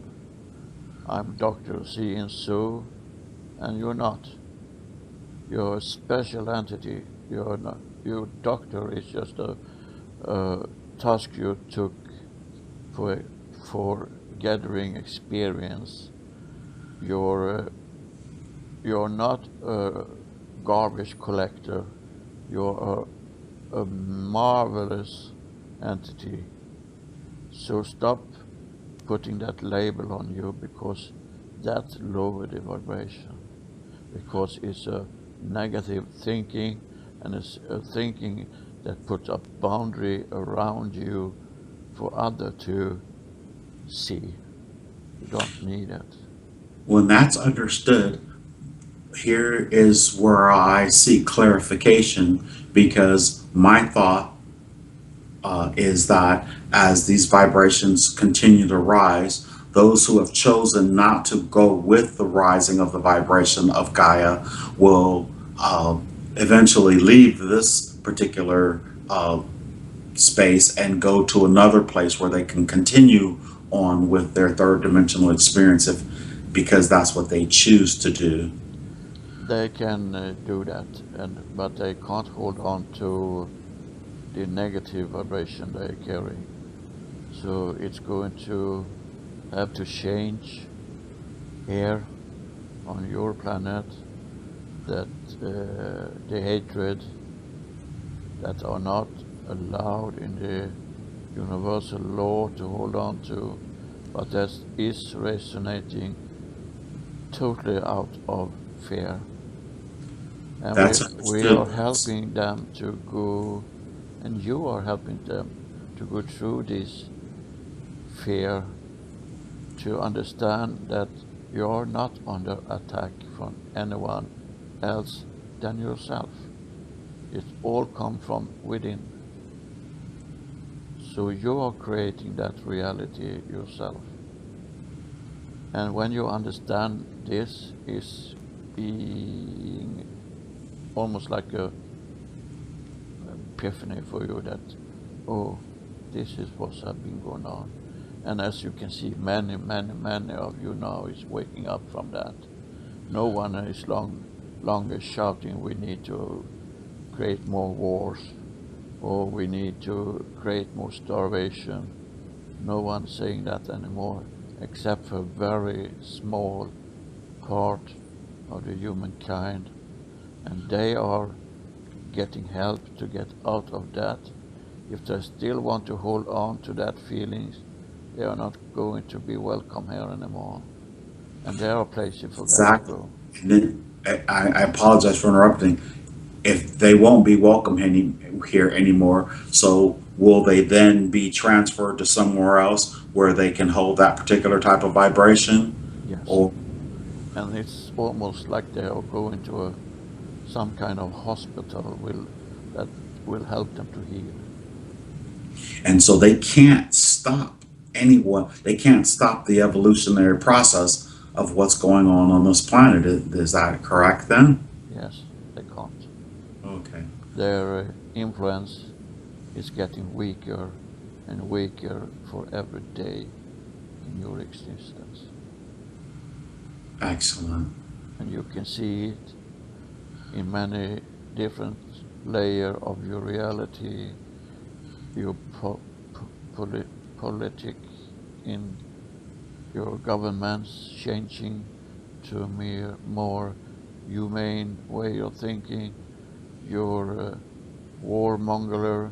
I'm Dr. C and so, and you're not. You're a special entity. You're not. Your doctor is just a task you took for for gathering experience. You're you're not a garbage collector. You're a marvelous entity. So stop putting that label on you, because that lowers the vibration. Because it's a negative thinking, and it's a thinking that puts a boundary around you for other to see. You don't need it. when that's understood, here is where I seek clarification because my thought is that as these vibrations continue to rise, those who have chosen not to go with the rising of the vibration of Gaia will eventually leave this particular space and go to another place where they can continue on with their third dimensional experience if because that's what they choose to do. They can do that, but they can't hold on to the negative vibration they carry. So it's going to have to change here on your planet, that the hatred that are not allowed in the universal law to hold on to, but that is resonating totally out of fear. And That's we are understood. helping them to go, and you are helping them to go through this fear, to understand that you're not under attack from anyone else than yourself. It all comes from within. So you are creating that reality yourself. And when you understand this is being almost like a epiphany for you that, oh, this is what's been going on. And as you can see, many of you now is waking up from that. No one is longer shouting, we need to create more wars, or we need to create more starvation. No one's saying that anymore, except for a very small part of the humankind. And they are getting help to get out of that. If they still want to hold on to that feelings, they are not going to be welcome here anymore. And there are places for them to Exactly. go. And then I apologize for interrupting. If they won't be welcome here anymore, so will they then be transferred to somewhere else where they can hold that particular type of vibration? Yes. Or And it's almost like they are going to some kind of hospital that will help them to heal. and so they can't stop anyone. They can't stop the evolutionary process of what's going on this planet. Is that correct then? Yes, they can't. Okay. Their influence is getting weaker and weaker for every day in your existence. Excellent. And you can see it in many different layers of your reality, your politic, in your governments changing to a more humane way of thinking. Your warmonger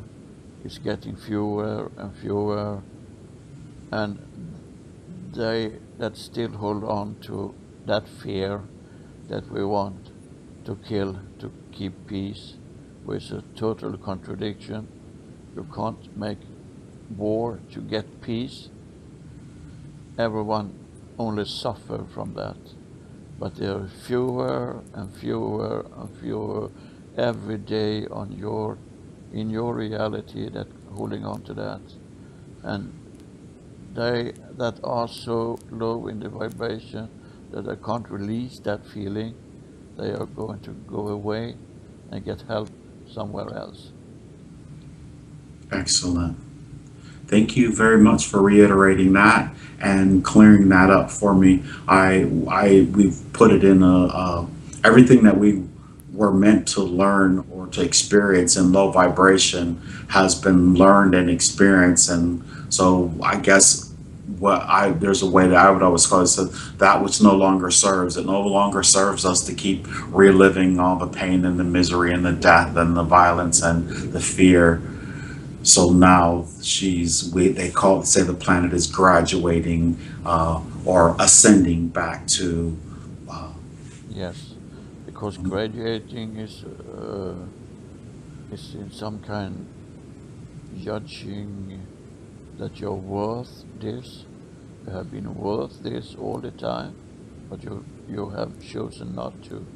is getting fewer and fewer, and they that still hold on to that fear that we want to kill to keep peace, which is a total contradiction. You can't make war to get peace. Everyone only suffer from that. But there are fewer and fewer and fewer every day in your reality that holding on to that. And they that are so low in the vibration that they can't release that feeling, they are going to go away and get help somewhere else. Excellent. Thank you very much for reiterating that and clearing that up for me. We've put it in everything that we were meant to learn or to experience in low vibration has been learned and experienced. And so I guess there's a way that I would always call it, so that which no longer serves. It no longer serves us to keep reliving all the pain and the misery and the death and the violence and the fear. So now say the planet is graduating or ascending back to. Yes, because graduating is in some kind judging that you're worth this. You have been worth this all the time, but you have chosen not to.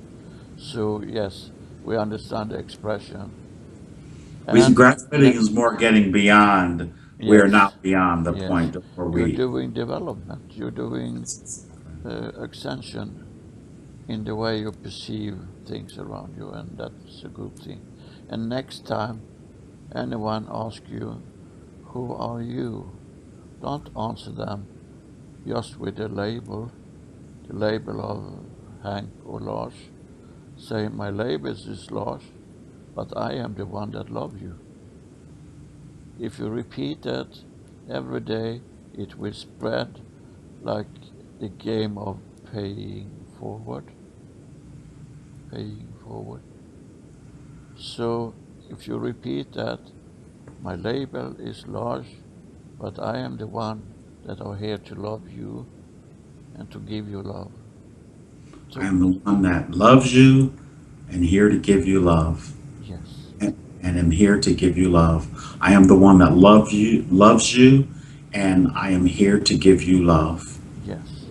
So yes, we understand the expression. Graduating is more getting beyond. We are Yes, not beyond the yes, point where you're we. doing development. You're doing extension in the way you perceive things around you, and that's a good thing. And next time anyone asks you, who are you? Don't answer them just with the label of Hank or Lars. Say, my label is Lars, but I am the one that loves you. If you repeat that every day, it will spread like the game of paying forward. So if you repeat that, my label is Lars, but I am the one that are here to love you and to give you love. I am the one that loves you and here to give you love. Yes. And am here to give you love. I am the one that loves you, and I am here to give you love. Yes.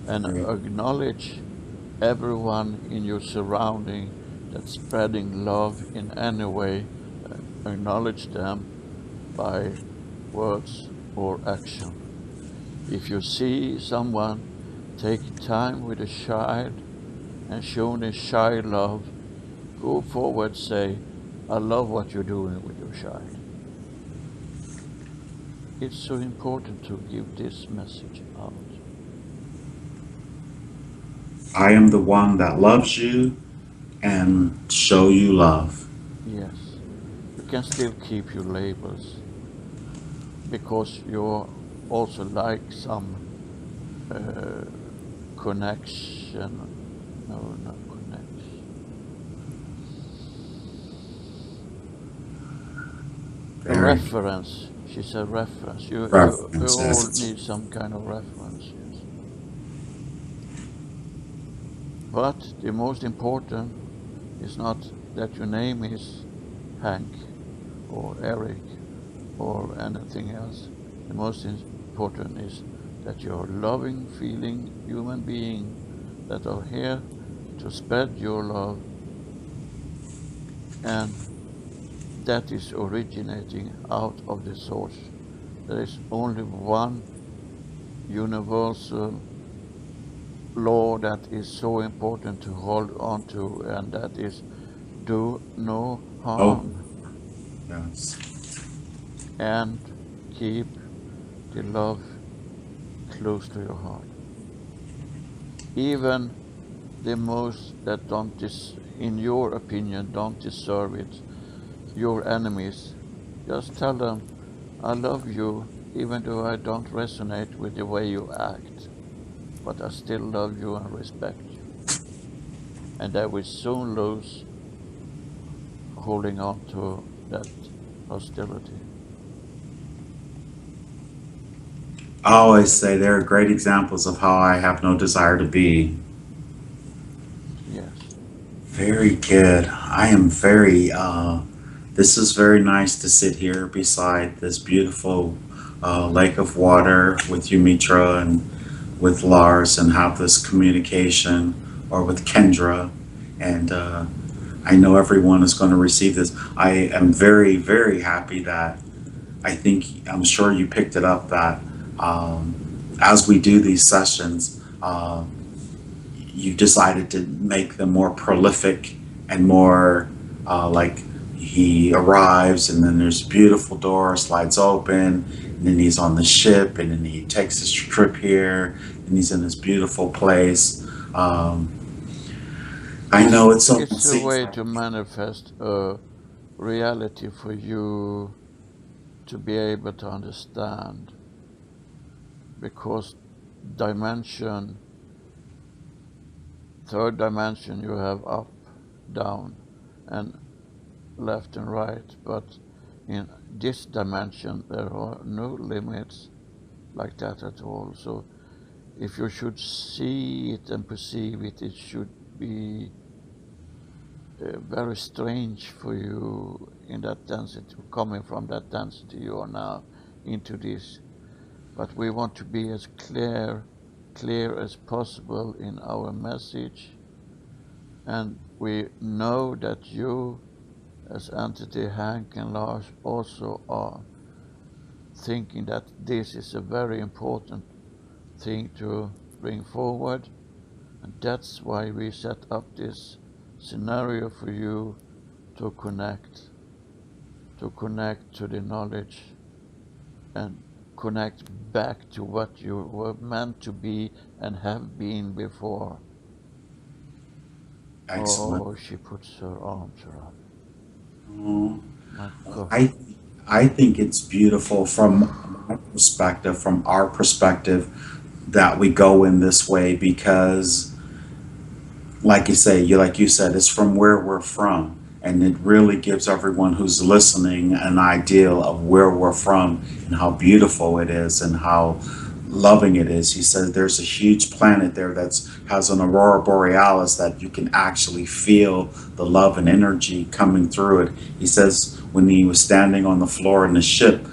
And acknowledge everyone in your surrounding that's spreading love in any way. Acknowledge them by words or action. If you see someone take time with a child and showing a child love, go forward, say, I love what you're doing with your child. It's so important to give this message out. I am the one that loves you and show you love. Yes, you can still keep your labels because you're also like some uh, connection. No, not connection. A Very reference. She's a reference. You all references. need some kind of reference. Yes. But the most important is not that your name is Hank or Eric or anything else. The most important is that you're a loving, feeling human being that are here to spread your love, and that is originating out of the source. There is only one universal law that is so important to hold on to, and that is do no Oh, harm yes. and keep the love close to your heart. Even the most that don't, in your opinion, don't deserve it, your enemies, just tell them, I love you, even though I don't resonate with the way you act, but I still love you and respect you. And they will soon lose holding on to that hostility. I always say they're great examples of how I have no desire to be. Yes. Very good. I am very, this is very nice to sit here beside this beautiful lake of water with you, Mitra, and with Lars, and have this communication, or with Kendra. And I know everyone is going to receive this. I am very, very happy that I'm sure you picked it up that as we do these sessions, you decided to make them more prolific and more like he arrives and then there's a beautiful door slides open and then he's on the ship and then he takes his trip here and he's in this beautiful place. I know it's almost It's a seems way like to manifest a reality for you to be able to understand, because dimension, third dimension, you have up, down, and left and right, but in this dimension there are no limits like that at all. So if you should see it and perceive it, it should be very strange for you in that density, coming from that density you are now into this. But we want to be as clear as possible in our message, and we know that you as entity Hank and Lars also are thinking that this is a very important thing to bring forward, and that's why we set up this scenario for you to connect to the knowledge and connect back to what you were meant to be and have been before. excellent. Oh, she puts her arms around me. Oh, My God. I I think it's beautiful from my perspective, from our perspective, that we go in this way because, like you say, like you said, it's from where we're from, and it really gives everyone who's listening an idea of where we're from and how beautiful it is and how loving it is. He said there's a huge planet there that's has an aurora borealis that you can actually feel the love and energy coming through it. He says when he was standing on the floor in the ship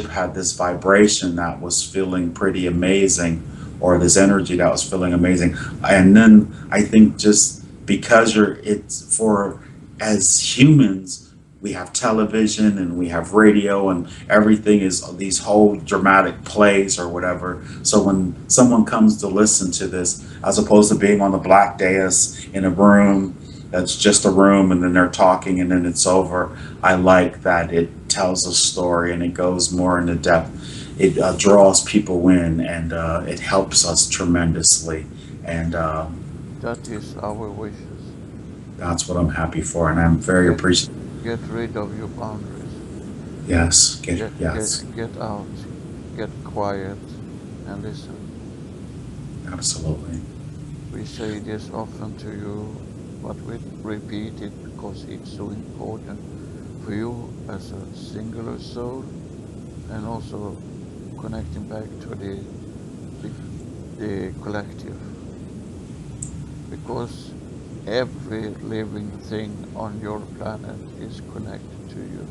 had this vibration that was feeling pretty amazing, or this energy that was feeling amazing. And then I think just because it's for, as humans, we have television and we have radio and everything is these whole dramatic plays or whatever. So when someone comes to listen to this, as opposed to being on the black dais in a room that's just a room and then they're talking and then it's over. I like that it tells a story and it goes more into depth. It draws people in and it helps us tremendously. And That is our wishes. that's what I'm happy for. And I'm very Get appreciative. get rid of your boundaries. Yes, yes, Get out. Get quiet and listen. absolutely. We say this often to you, but we repeat it because it's so important for you as a singular soul and also connecting back to the, the collective. Because every living thing on your planet is connected to you.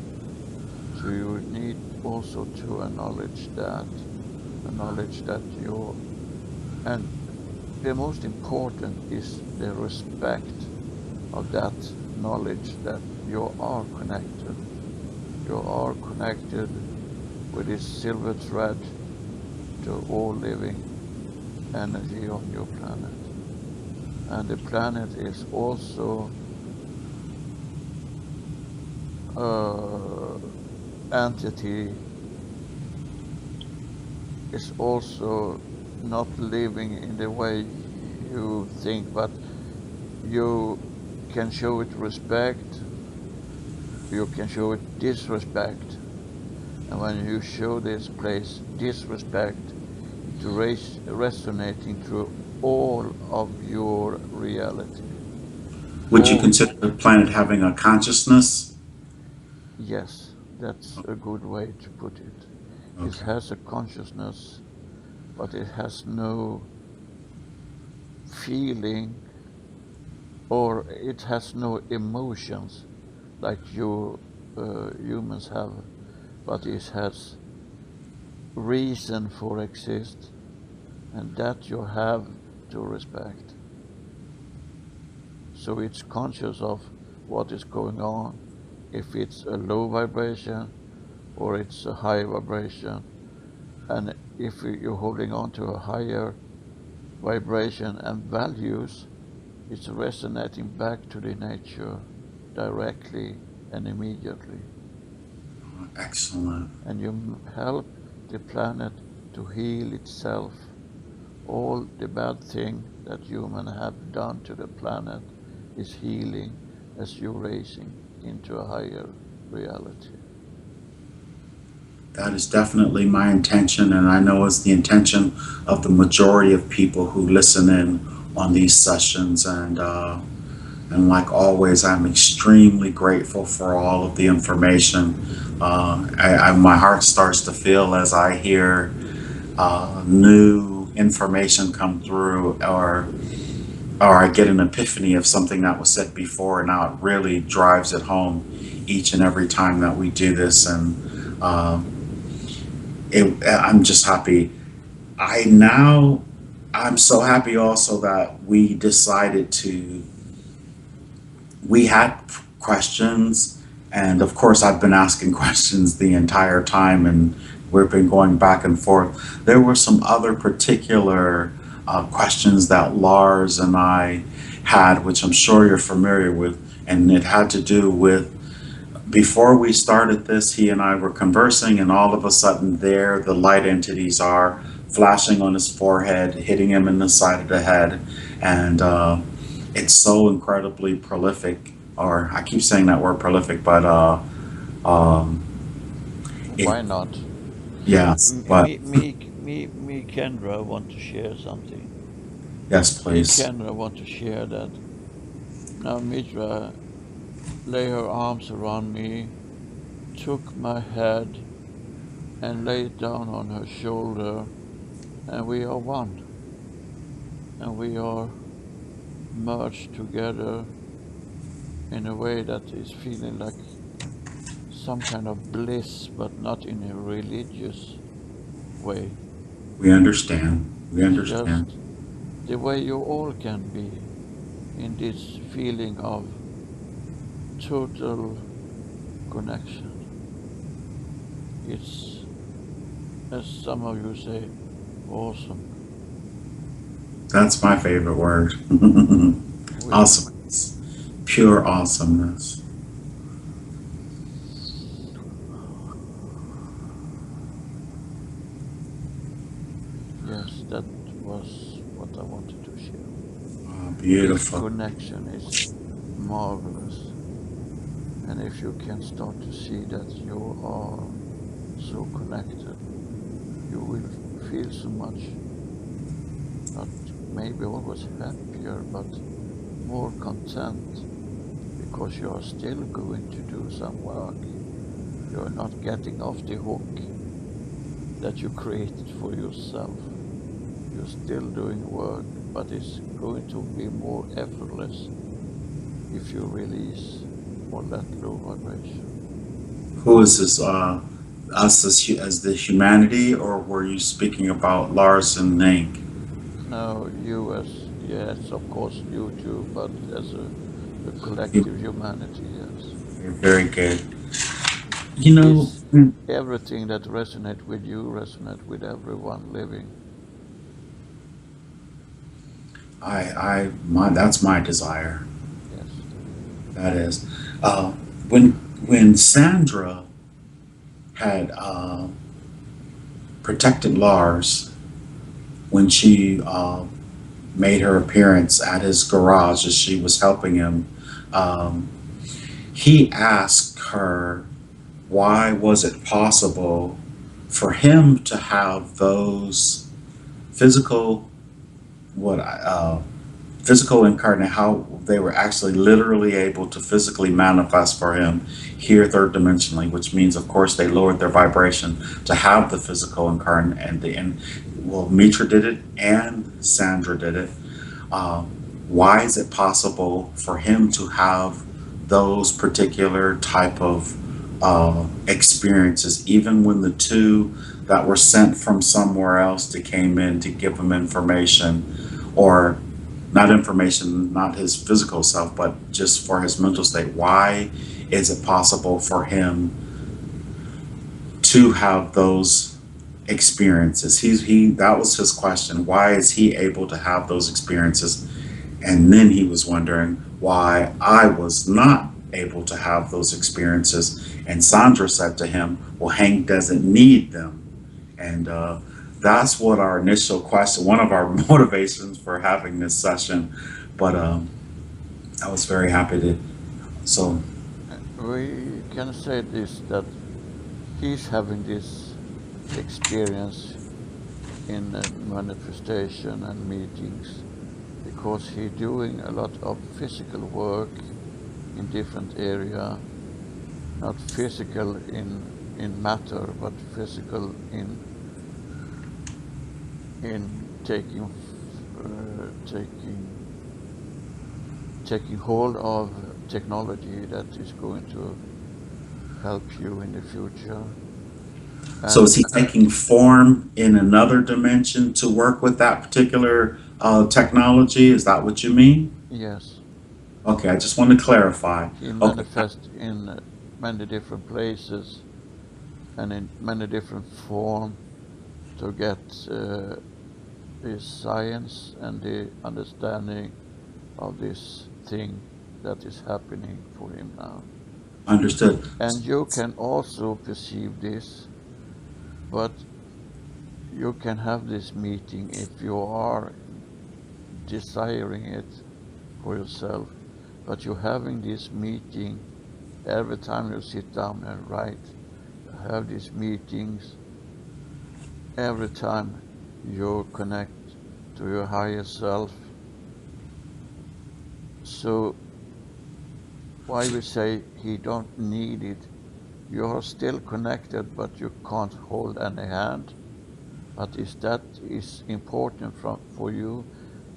So you need also to acknowledge that you're, and the most important is the respect of that knowledge that you are connected. You are connected with this silver thread to all living energy on your planet. And the planet is also entity, is also not living in the way you think, but you can show it respect, you can show it disrespect. And when you show this place disrespect, it resonating through all of your reality. Would you All, consider the planet having a consciousness? yes, that's a good way to put it. It Okay. has a consciousness, but it has no feeling or it has no emotions like you humans have, but it has reason for exist, and that you have to respect. So it's conscious of what is going on, if it's a low vibration or it's a high vibration, and if you're holding on to a higher vibration and values, it's resonating back to the nature directly and immediately. Excellent. And you help the planet to heal itself. All the bad thing that humans have done to the planet is healing as you're raising into a higher reality. That is definitely my intention, and I know it's the intention of the majority of people who listen in on these sessions. And like always, I'm extremely grateful for all of the information. My heart starts to feel as I hear new information come through, or I get an epiphany of something that was said before, and now it really drives it home each and every time that we do this. And I'm just happy. I now, I'm so happy also that we decided to, we had questions, and of course, I've been asking questions the entire time, and we've been going back and forth. There were some other particular questions that Lars and I had, which I'm sure you're familiar with, and it had to do with before we started this, he and I were conversing, and all of a sudden, there the light entities are flashing on his forehead, hitting him in the side of the head, and it's so incredibly prolific. Or I keep saying that word prolific, but um, it, Why not? yes, but Me, Kendra want to share something. yes, Me, please. Kendra want to share that now Mitra lay her arms around me, took my head and laid down on her shoulder, and we are one, and we are merged together in a way that is feeling like some kind of bliss, but not in a religious way. We understand. We It's understand. just the way you all can be in this feeling of total connection. It's, as some of you say, awesome. That's my favorite word. We, Awesome. Pure awesomeness. Yes, that was what I wanted to share. This Beautiful. connection is marvelous. And if you can start to see that you are so connected, you will feel so much, not maybe always happier, but more content because you are still going to do some work. You're not getting off the hook that you created for yourself. You're still doing work, but it's going to be more effortless if you release all that low vibration. Who is this? Us as the humanity, or were you speaking about Lars and Nank? Now, you as, yes, of course, you too, but as a You- collective humanity, yes. You're very good. You know, Is everything that resonates with you resonate with everyone living? that's my desire. Yes. That is, uh, when when Sandra had protected Lars when she made her appearance at his garage as she was helping him. Um, he asked her, why was it possible for him to have those physical, what physical incarnate, how they were actually literally able to physically manifest for him here third dimensionally, which means of course they lowered their vibration to have the physical incarnate, and well, Mitra did it and Sandra did it. um, why is it possible for him to have those particular type of experiences, even when the two that were sent from somewhere else that came in to give him information, or not information, not his physical self, but just for his mental state? Why is it possible for him to have those experiences? He that was his question. Why is he able to have those experiences? And then he was wondering why I was not able to have those experiences. And Sandra said to him, well, Hank doesn't need them. And that's what our initial question, one of our motivations for having this session. But I was very happy to. So, We can say this that he's having this experience in manifestation and meetings because he's doing a lot of physical work in different area, not physical in matter, but physical in taking hold of technology that is going to help you in the future. so is And he taking form in another dimension to work with that particular technology? Is that what you mean? yes, Okay, I just want to clarify. he Okay, manifests in many different places and in many different form to get the science and the understanding of this thing that is happening for him now. understood. And you can also perceive this, but you can have this meeting if you are desiring it for yourself, but you're having this meeting every time you sit down and write. You have these meetings every time you connect to your higher self. So why we say he don't need it, you are still connected, but you can't hold any hand. But if that is important for you,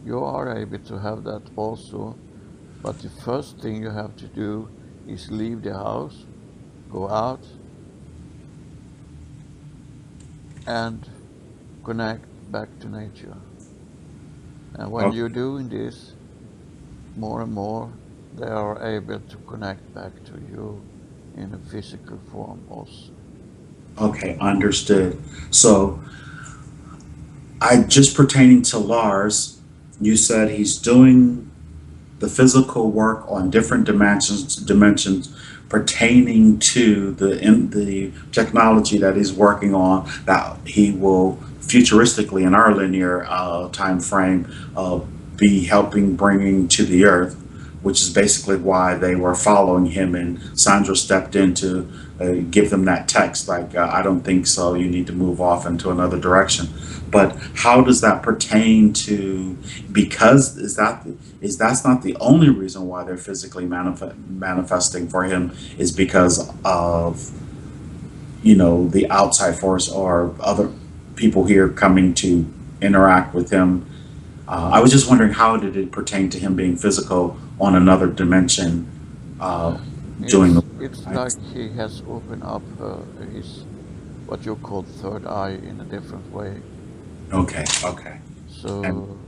you are able to have that also. But the first thing you have to do is leave the house, go out, and connect back to nature. And when Okay, you're doing this more and more, they are able to connect back to you in a physical form also. okay, understood. So, I just pertaining to Lars, you said he's doing the physical work on different dimensions pertaining to the technology that he's working on, that he will futuristically in our linear time frame be helping bringing to the earth, which is basically why they were following him, and Sandra stepped in to give them that text like, I don't think so, you need to move off into another direction. But how does that pertain to, because is that's not the only reason why they're physically manifesting for him, is because of, the outside force or other people here coming to interact with him. I was just wondering, how did it pertain to him being physical on another dimension, uh, doing the It's I, like he has opened up his what you call third eye in a different way. okay, okay, and So,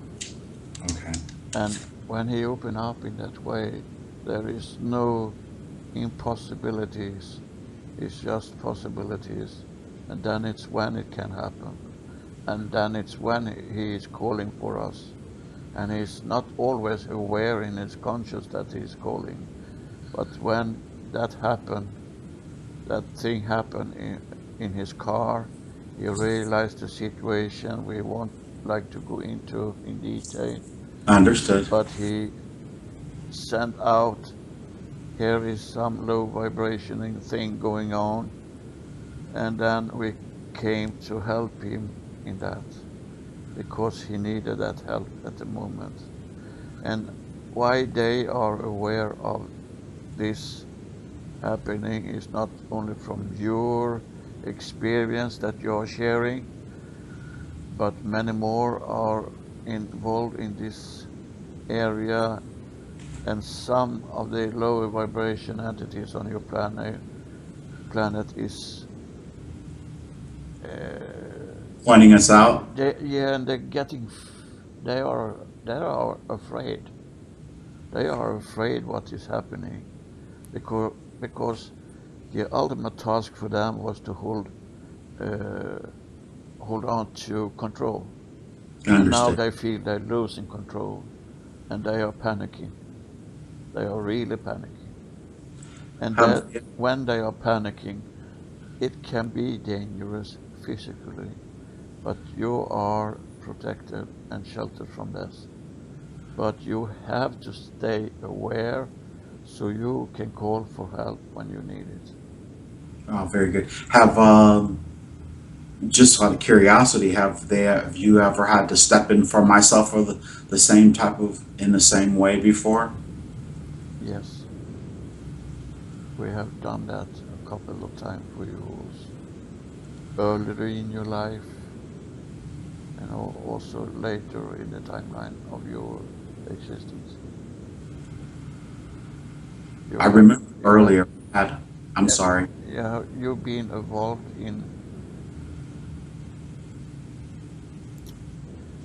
okay, and when he open up in that way, there is no impossibilities. It's just possibilities, and then it's when it can happen, and then it's when he is calling for us, and he's not always aware in his conscious that he's calling, but when that happen, that thing happened in his car, he realized the situation we won't like to go into in detail, understood. but he sent out, here is some low vibrationing thing going on, and then we came to help him in that because he needed that help at the moment. And why they are aware of this happening is not only from your experience that you are sharing, but many more are involved in this area, and some of the lower vibration entities on your planet is Pointing us out. yeah, and they're getting they are they are afraid. They are afraid what is happening because because the ultimate task for them was to uh, hold on to control, and now Understood. they feel they're losing control, and they are panicking. They are really panicking, and Have that when they are panicking, it can be dangerous physically, but you are protected and sheltered from this. But you have to stay aware so you can call for help when you need it. oh, very good. Have just out of curiosity, have you ever had to step in for myself or the same type of in the same way before? Yes, we have done that a couple of times for you earlier in your life and also later in the timeline of your existence. You I have remember you have earlier had, I'm yeah, sorry. yeah, you've been involved in,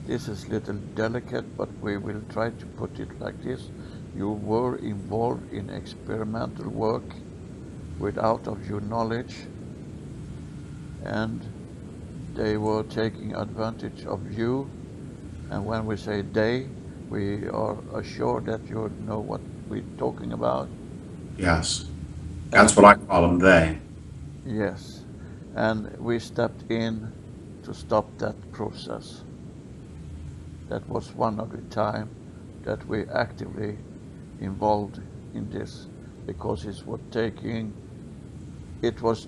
this is little delicate, but we will try to put it like this. You were involved in experimental work without of your knowledge, and they were taking advantage of you. And when we say they, we are assured that you know what we're talking about. Yes, that's And what I call them. They. yes, and we stepped in to stop that process. That was one of the time that we actively involved in this because it was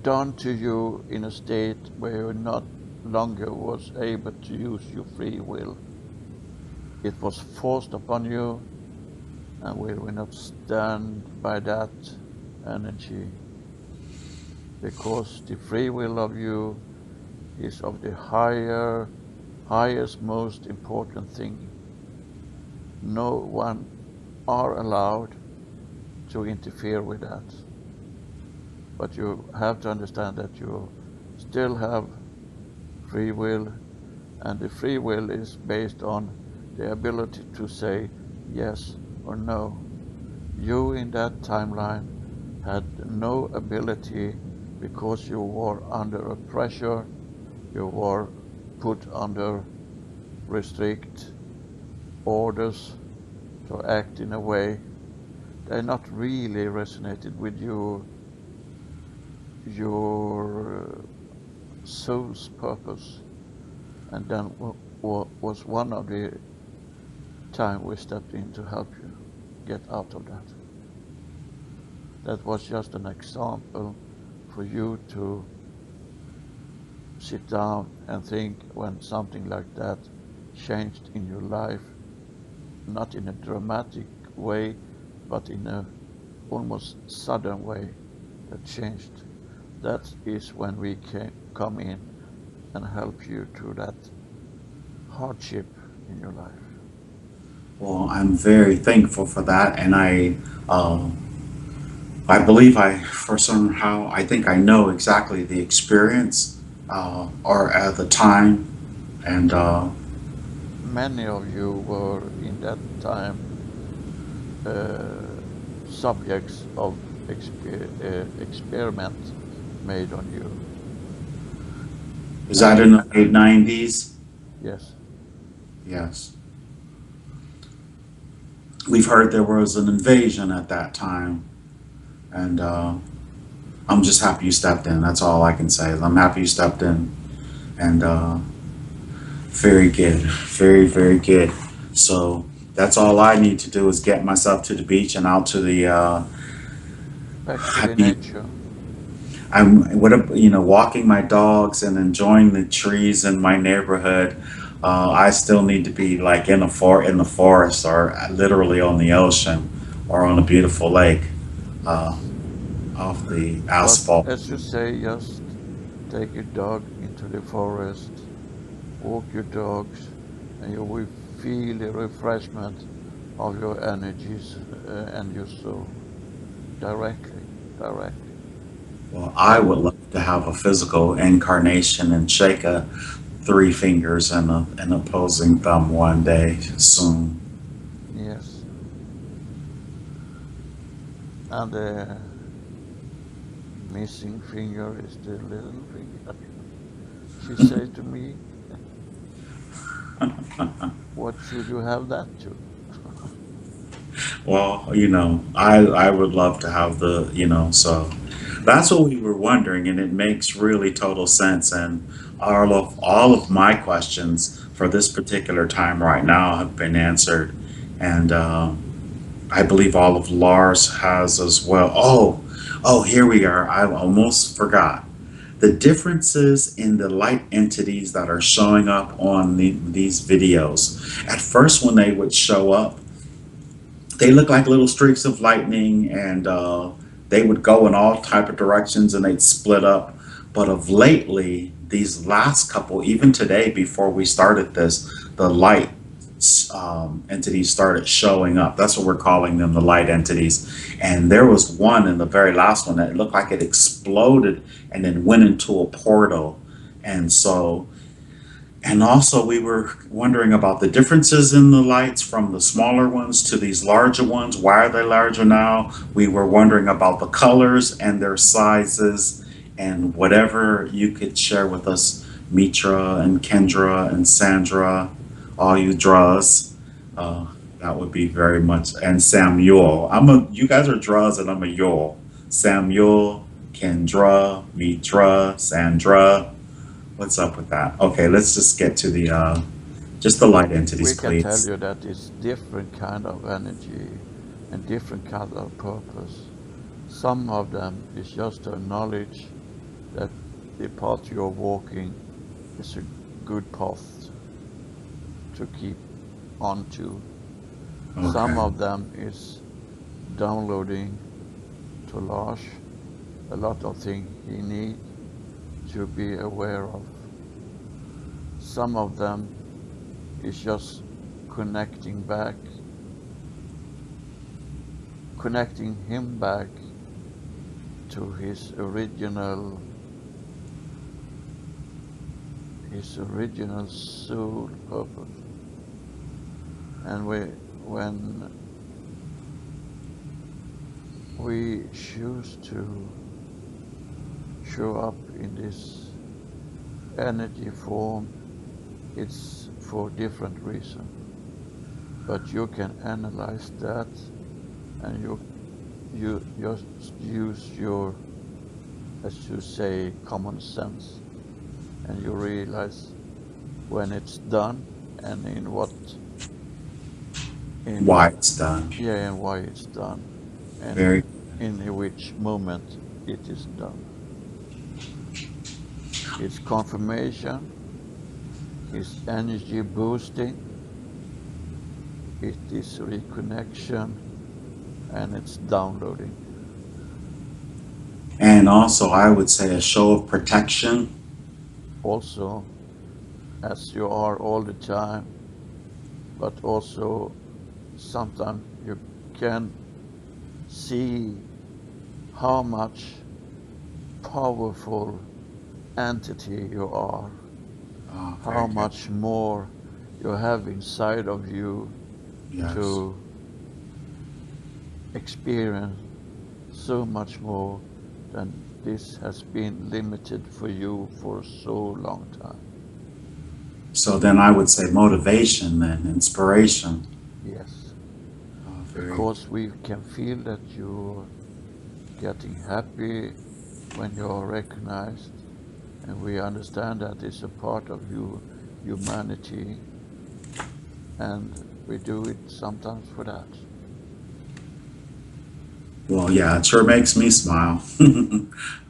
done to you in a state where you not longer was able to use your free will. It was forced upon you, and we will not stand by that energy because the free will of you is of the highest, most important thing. No one are allowed to interfere with that. But you have to understand that you still have free will, and the free will is based on the ability to say yes or no. You in that timeline had no ability because you were under a pressure, you were put under restrict orders, to act in a way they not really resonated with your soul's purpose. And then was one of the time we stepped in to help you get out of that. That was just an example for you to sit down and think when something like that changed in your life, not in a dramatic way, but in a almost sudden way that changed. That is when we can come in and help you through that hardship in your life. Well, I'm very thankful for that, and I believe for somehow, I think I know exactly the experience, or at the time, and Many of you were in that time subjects of experiment made on you. was that And in the late '90s? yes, Yes. We've heard there was an invasion at that time, and I'm just happy you stepped in. That's all I can say. I'm happy you stepped in, and very good, very, very good. So that's all I need to do is get myself to the beach and out to the back to the beach. nature. Walking my dogs and enjoying the trees in my neighborhood. I still need to be like in the forest, or literally on the ocean, or on a beautiful lake, uh, Yes. off the But asphalt. as you say, just take your dog into the forest, walk your dogs, and you will feel the refreshment of your energies and your soul directly, directly. Well, I would love to have a physical incarnation and shake a three fingers and an opposing thumb one day soon. Yes. And the missing finger is the little finger. She said to me, what should you have that to? Well, I would love to have so that's what we were wondering, and it makes really total sense. And all of my questions for this particular time right now have been answered, and I believe all of Lars has as well. Oh, here we are. I almost forgot. The differences in the light entities that are showing up on these videos. At first, when they would show up, they look like little streaks of lightning, and they would go in all type of directions, and they'd split up. But of lately, these last couple, even today before we started this, the light entities started showing up. That's what we're calling them, the light entities. And there was one in the very last one that looked like it exploded and then went into a portal. And so, and also, we were wondering about the differences in the lights from the smaller ones to these larger ones. Why are they larger now? We were wondering about the colors and their sizes, and whatever you could share with us, Mitra and Kendra and Sandra, all you draws. That would be very much, and Samuel. You guys are draws and I'm a Yule. Samuel, Kendra, Mitra, Sandra. What's up with that? Okay, let's just get to the just the light entities, We can tell please. you that it's different kind of energy and different kind of purpose. Some of them is just to acknowledge that the path you're walking is a good path to keep on to. Some Okay. of them is downloading to Lars a lot of things he needs to be aware of. Some of them is just connecting back, connecting him back to his original soul purpose. And when we choose to show up in this energy form, it's for different reason. but you can analyze that, and you just use your, as you say, common sense, and you realize when it's done and in what, Why in, it's done. yeah, and why it's done, and Very. in which moment it is done. It's confirmation, it's energy boosting, it is reconnection, and it's downloading. And also, I would say a show of protection. Also, as you are all the time, but also sometimes you can see how much powerful entity you are, Oh, how very good. much more you have inside of you Yes. to experience so much more than this has been limited for you for so long time. So then I would say motivation and inspiration. Yes, Oh, very. because we can feel that you're getting happy when you're recognized, and we understand that it's a part of you, humanity, and we do it sometimes for that. Well, yeah, it sure makes me smile.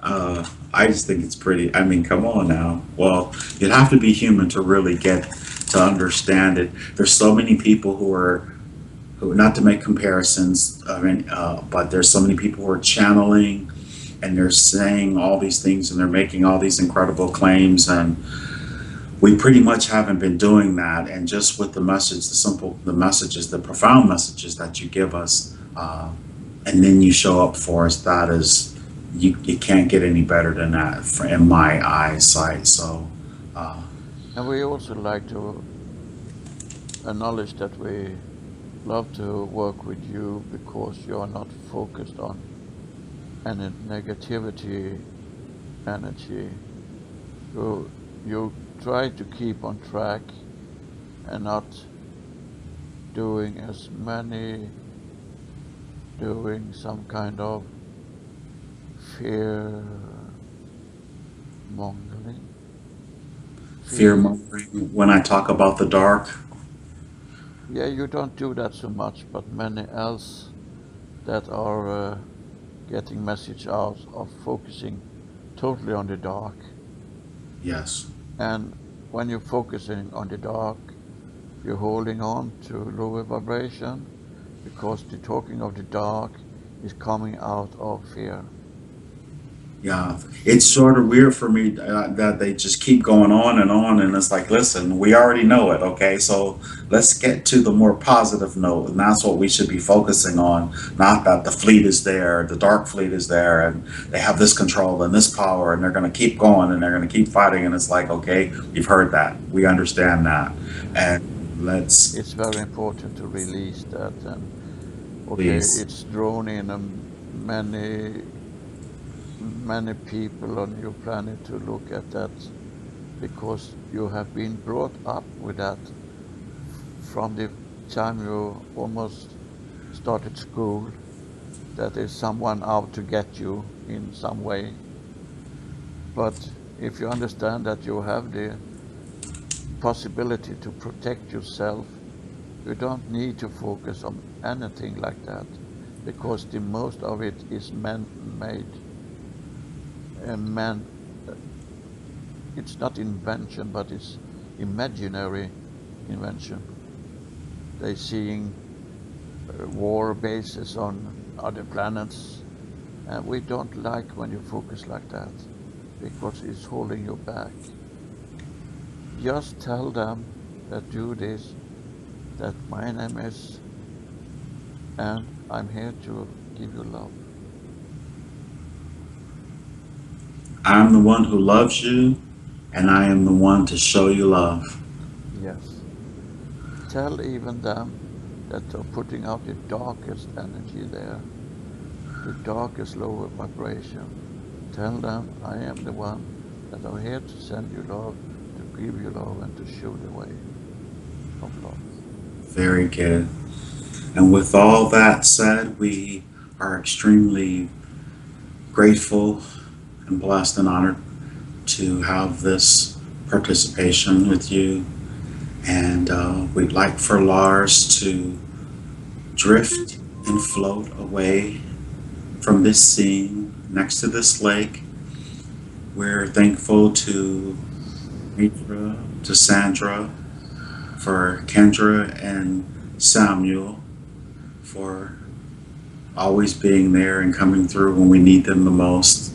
I just think it's pretty. I mean, come on now. Well, you'd have to be human to really get to understand it. There's so many people who, not to make comparisons, I mean, but there's so many people who are channeling and they're saying all these things and they're making all these incredible claims. And we pretty much haven't been doing that. And just with the message, the messages, the profound messages that you give us, and then you show up for us, that is, you can't get any better than that in my eyesight. So, uh, And we also like to acknowledge that we love to work with you because you are not focused on any negativity energy. You try to keep on track and not doing as many, doing some kind of fear mongering. fear Fear. mongering when I talk about the dark. Yeah, you don't do that so much, but many else that are getting message out of focusing totally on the dark. Yes. And when you're focusing on the dark, you're holding on to lower vibration because the talking of the dark is coming out of fear. Yeah, it's sort of weird for me that they just keep going on, and it's like, listen, we already know it, okay? So let's get to the more positive note, and that's what we should be focusing on. Not that the fleet is there, the dark fleet is there, and they have this control and this power, and they're going to keep going and they're going to keep fighting, and it's like, okay, we've heard that, we understand that, and let's It's very important to release that. And okay, please, it's drawn in many people on your planet to look at that because you have been brought up with that from the time you almost started school, that there's someone out to get you in some way. But if you understand that you have the possibility to protect yourself, you don't need to focus on anything like that because the most of it is man-made. And man, it's not invention, but it's imaginary invention. They're seeing war bases on other planets, and we don't like when you focus like that because it's holding you back. Just tell them that do this, that my name is, and I'm here to give you love. I'm the one who loves you, and I am the one to show you love. Yes. Tell even them that are putting out the darkest energy there, the darkest lower vibration. Tell them I am the one that are here to send you love, to give you love, and to show the way of love. Very good. And with all that said, we are extremely grateful and blessed and honored to have this participation with you. And we'd like for Lars to drift and float away from this scene next to this lake. We're thankful to Mitra, to Sandra, for Kendra and Samuel, for always being there and coming through when we need them the most.